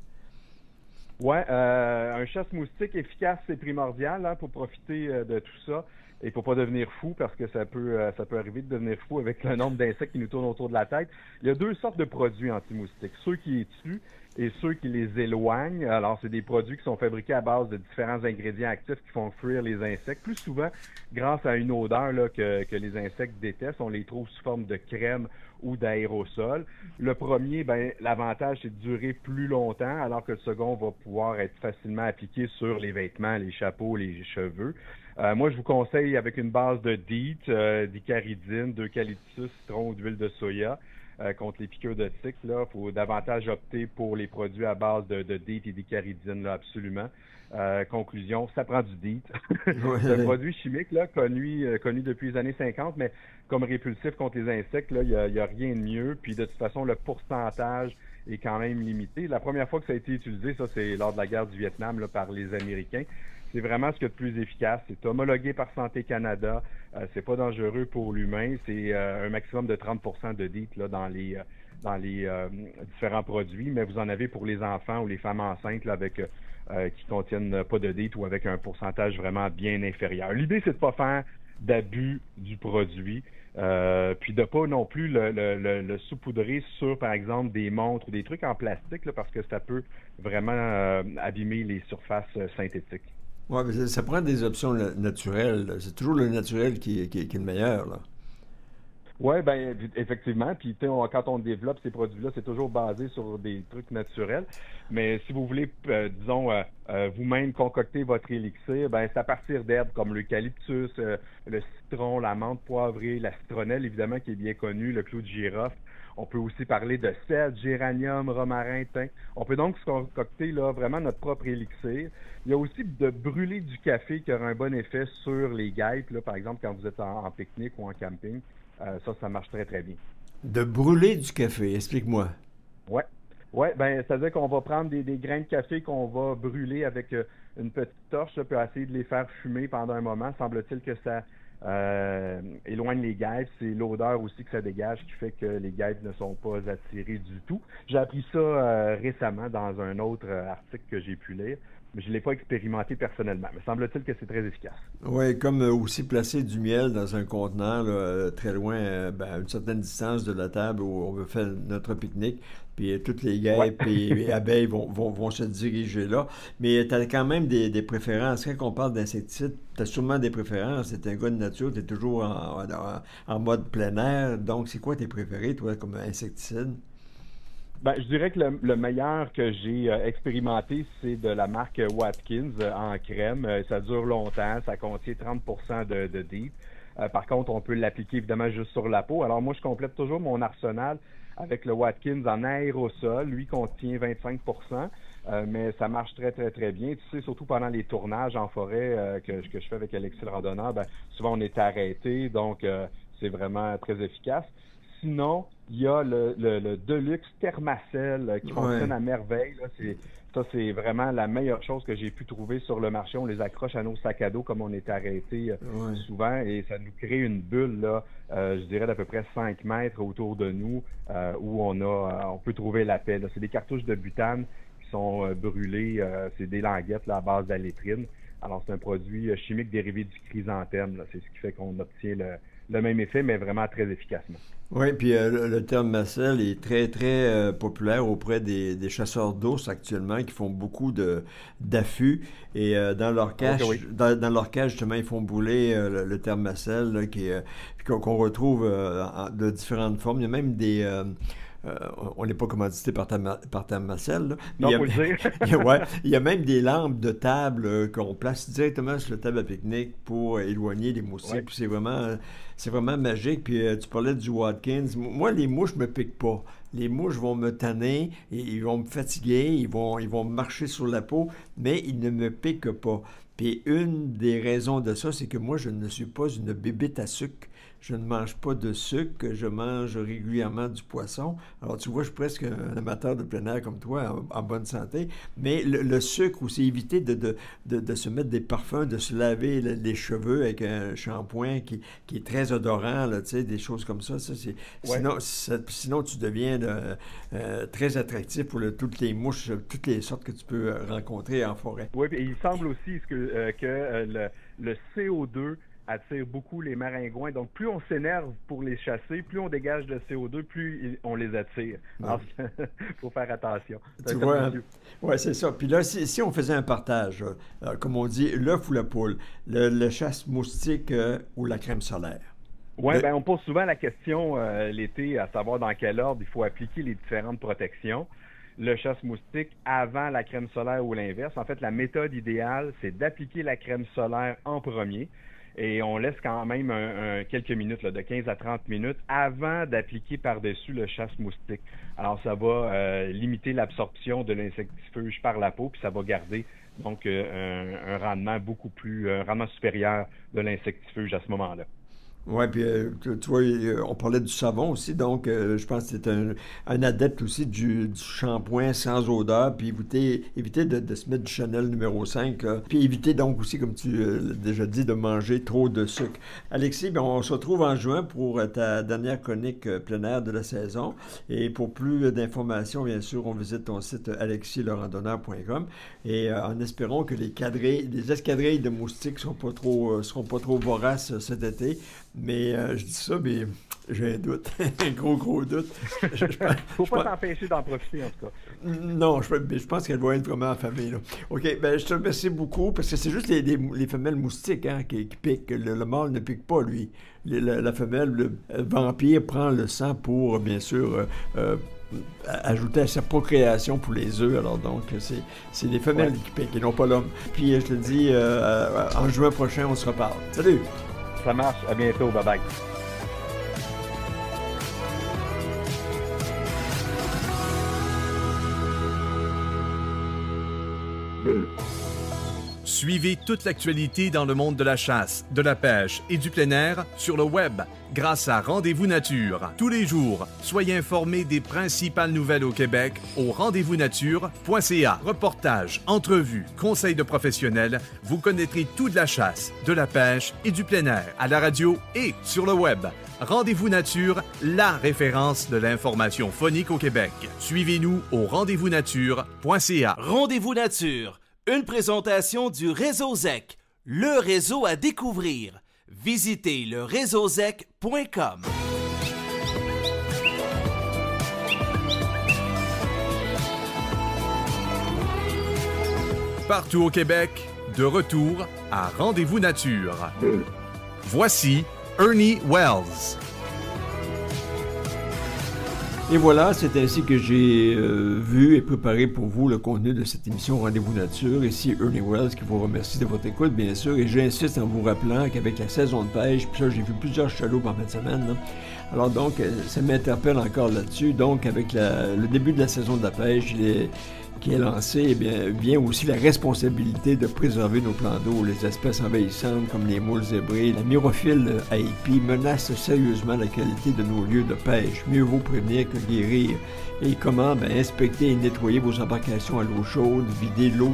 Ouais, un chasse-moustique efficace, c'est primordial hein, pour profiter de tout ça et pour pas devenir fou, parce que ça peut arriver de devenir fou avec le nombre d'insectes qui nous tournent autour de la tête. Il y a 2 sortes de produits anti-moustiques, ceux qui les tuent et ceux qui les éloignent. Alors, c'est des produits qui sont fabriqués à base de différents ingrédients actifs qui font fuir les insectes. Plus souvent, grâce à une odeur là, que les insectes détestent, on les trouve sous forme de crème ou d'aérosol. Le premier, ben, l'avantage, c'est de durer plus longtemps, alors que le second va pouvoir être facilement appliqué sur les vêtements, les chapeaux, les cheveux. Moi, je vous conseille avec une base de DEET, d'icaridine, d'eucalyptus, citron ou d'huile de soya. Contre les piqûres de tiques, là, il faut davantage opter pour les produits à base de DEET et d'icaridine, là, absolument. Conclusion, ça prend du DEET. C'est un produit chimique là, connu depuis les années 50, mais comme répulsif contre les insectes, là, il y a rien de mieux. Puis de toute façon, le pourcentage est quand même limité. La première fois que ça a été utilisé, ça c'est lors de la guerre du Vietnam là, par les Américains. C'est vraiment ce qu'il y a de plus efficace. C'est homologué par Santé Canada. C'est pas dangereux pour l'humain. C'est un maximum de 30% de DEET là, dans les différents produits, mais vous en avez pour les enfants ou les femmes enceintes là, avec qui contiennent pas de DEET ou avec un pourcentage vraiment bien inférieur. L'idée, c'est de pas faire d'abus du produit, puis de pas non plus le saupoudrer sur, par exemple, des montres ou des trucs en plastique, là, parce que ça peut vraiment abîmer les surfaces synthétiques. Oui, mais ça prend des options naturelles. C'est toujours le naturel qui est le meilleur, là. Oui, ben effectivement. Puis quand on développe ces produits-là, c'est toujours basé sur des trucs naturels. Mais si vous voulez, disons, vous-même concocter votre élixir, ben c'est à partir d'herbes comme l'eucalyptus, le citron, la menthe poivrée, la citronnelle, évidemment, qui est bien connue, le clou de girofle. On peut aussi parler de sel, géranium, romarin, thym. On peut donc se concocter là, vraiment notre propre élixir. Il y a aussi de brûler du café qui aura un bon effet sur les guêpes, là, par exemple, quand vous êtes en pique-nique ou en camping. Ça marche très, très bien. De brûler du café, explique-moi. Oui. Ouais, ben, c'est-à-dire qu'on va prendre des grains de café qu'on va brûler avec une petite torche, là, puis essayer de les faire fumer pendant un moment. Semble-t-il que ça éloigne les guêpes. C'est l'odeur aussi que ça dégage qui fait que les guêpes ne sont pas attirées du tout. J'ai appris ça récemment dans un autre article que j'ai pu lire. Mais je ne l'ai pas expérimenté personnellement. Mais semble-t-il que c'est très efficace. Oui, comme aussi placer du miel dans un contenant là, très loin, à une certaine distance de la table où on veut faire notre pique-nique. Puis toutes les guêpes et abeilles vont se diriger là. Mais tu as quand même des préférences. Quand on parle d'insecticides, tu as sûrement des préférences. Tu es un gars de nature, tu es toujours en mode plein air. Donc, c'est quoi tes préférés, toi, comme insecticide? Ben, je dirais que le meilleur que j'ai expérimenté, c'est de la marque Watkins en crème. Ça dure longtemps, ça contient 30% de DEET. Par contre, on peut l'appliquer évidemment juste sur la peau. Alors moi, je complète toujours mon arsenal avec le Watkins en aérosol. Lui contient 25%, mais ça marche très, très, très bien. Tu sais, surtout pendant les tournages en forêt que je fais avec Alexis le randonneur, ben, souvent on est arrêté, donc c'est vraiment très efficace. Sinon, il y a le Deluxe Thermacell qui fonctionne à merveille. Là. C'est vraiment la meilleure chose que j'ai pu trouver sur le marché. On les accroche à nos sacs à dos comme on est arrêté souvent et ça nous crée une bulle, là, je dirais, d'à peu près 5 mètres autour de nous où on peut trouver la paix. Là. C'est des cartouches de butane qui sont brûlées. C'est des languettes là, à base d'alétrine. Alors, c'est un produit chimique dérivé du chrysanthème. Là. C'est ce qui fait qu'on obtient le même effet, mais vraiment très efficacement. Oui, puis le Thermacell est très, très populaire auprès des chasseurs d'ours actuellement qui font beaucoup d'affûts. Et dans leur cage, dans leur cage, justement, ils font brûler le Thermacell là, qu'on retrouve de différentes formes. Il y a même des... on n'est pas commandité par Thermacell. Là. Non, faut le dire. Il y a même des lampes de table qu'on place directement sur la table à pique-nique pour éloigner les moustiques. Ouais. Puis c'est vraiment magique. Puis tu parlais du Watkins. Moi, les mouches me piquent pas. Les mouches vont me tanner, ils vont me fatiguer, ils vont marcher sur la peau, mais ils ne me piquent pas. Puis une des raisons de ça, c'est que moi, je ne suis pas une bébite à sucre. Je ne mange pas de sucre, je mange régulièrement du poisson. Alors, tu vois, je suis presque un amateur de plein air comme toi, en bonne santé. Mais le sucre aussi, éviter de se mettre des parfums, de se laver les cheveux avec un shampoing qui est très odorant, là, tu sais, des choses comme ça. C'est, sinon, tu deviens très attractif pour toutes les mouches, toutes les sortes que tu peux rencontrer en forêt. Oui, et il semble aussi que le CO2 attire beaucoup les maringouins. Donc, plus on s'énerve pour les chasser, plus on dégage de CO2, plus on les attire. Alors, il faut faire attention. Tu vois, oui, c'est ça. Puis là, si on faisait un partage, comme on dit, l'œuf ou la poule, le chasse-moustique ou la crème solaire? Oui, on pose souvent la question l'été, à savoir dans quel ordre il faut appliquer les différentes protections. Le chasse-moustique avant la crème solaire ou l'inverse. En fait, la méthode idéale, c'est d'appliquer la crème solaire en premier. Et on laisse quand même quelques minutes, là, de 15 à 30 minutes, avant d'appliquer par-dessus le chasse-moustique. Alors, ça va limiter l'absorption de l'insectifuge par la peau, puis ça va garder donc un rendement supérieur de l'insectifuge à ce moment-là. Oui, puis tu vois, on parlait du savon aussi, donc je pense que c'est un adepte aussi du shampoing sans odeur, puis éviter de se mettre du Chanel numéro 5, là. Puis éviter donc aussi, comme tu l'as déjà dit, de manger trop de sucre. Alexis, on se retrouve en juin pour ta dernière chronique plein air de la saison, et pour plus d'informations, bien sûr, on visite ton site alexislerandonneur.com, et en espérant que les escadrilles de moustiques seront pas trop voraces cet été. Mais je dis ça, mais j'ai un doute, un gros doute. Faut pas t'empêcher d'en profiter, en tout cas. Non, je pense qu'elle va être vraiment affamée, là. OK, je te remercie beaucoup, parce que c'est juste les femelles moustiques qui piquent. Le mâle ne pique pas, lui. La femelle, le vampire, prend le sang pour, bien sûr, ajouter à sa procréation pour les œufs. Alors donc, c'est les femelles qui piquent et non pas l'homme. Puis, je te dis, en juin prochain, on se reparle. Salut! Ça marche. À bientôt. Bye-bye. Suivez toute l'actualité dans le monde de la chasse, de la pêche et du plein air sur le web grâce à Rendez-vous Nature. Tous les jours, soyez informés des principales nouvelles au Québec au rendez-vous-nature.ca. Reportages, entrevues, conseils de professionnels, vous connaîtrez tout de la chasse, de la pêche et du plein air à la radio et sur le web. Rendez-vous Nature, la référence de l'information phonique au Québec. Suivez-nous au rendez-vous-nature.ca. Rendez-vous Nature, une présentation du Réseau ZEC, le réseau à découvrir. Visitez le réseauzec.com. Partout au Québec, de retour à Rendez-vous Nature. Voici Ernie Wells. Et voilà, c'est ainsi que j'ai vu et préparé pour vous le contenu de cette émission Rendez-vous Nature. Ici Ernie Wells qui vous remercie de votre écoute, bien sûr. Et j'insiste en vous rappelant qu'avec la saison de pêche, puis ça, j'ai vu plusieurs chaloupes en fin de semaine, là. Alors donc, ça m'interpelle encore là-dessus. Donc, avec le début de la saison de la pêche, qui est lancé, eh bien, vient aussi la responsabilité de préserver nos plans d'eau. Les espèces envahissantes comme les moules zébrées, la myrophile à épis menacent sérieusement la qualité de nos lieux de pêche. Mieux vaut prévenir que guérir. Et comment? Inspecter et nettoyer vos embarcations à l'eau chaude, vider l'eau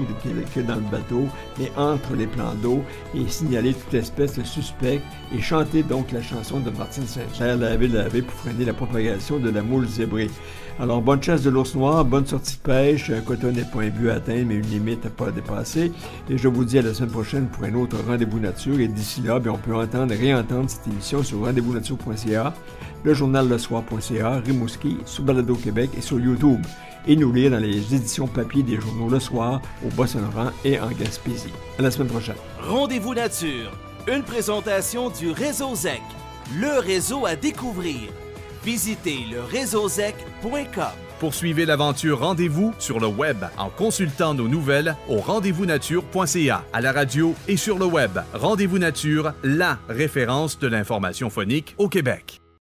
que dans le bateau, mais entre les plans d'eau, et signaler toute espèce suspecte, et chanter donc la chanson de Martine Saint-Clair, laver pour freiner la propagation de la moule zébrée. Alors, bonne chasse de l'ours noir, bonne sortie de pêche, un quota n'est pas un but à atteindre, mais une limite à pas dépasser. Et je vous dis à la semaine prochaine pour un autre Rendez-vous Nature. Et d'ici là, on peut réentendre cette émission sur rendez-vous-nature.ca, le journal lesoir.ca, Rimouski, sur Balado Québec et sur YouTube. Et nous lire dans les éditions papier des journaux Le Soir, au Bas-Saint-Laurent et en Gaspésie. À la semaine prochaine. Rendez-vous Nature, une présentation du Réseau ZEC, le réseau à découvrir. Visitez le réseauzec.com. Poursuivez l'aventure Rendez-vous sur le web en consultant nos nouvelles au rendez-vous-nature.ca, à la radio et sur le web. Rendez-vous Nature, la référence de l'information phonique au Québec.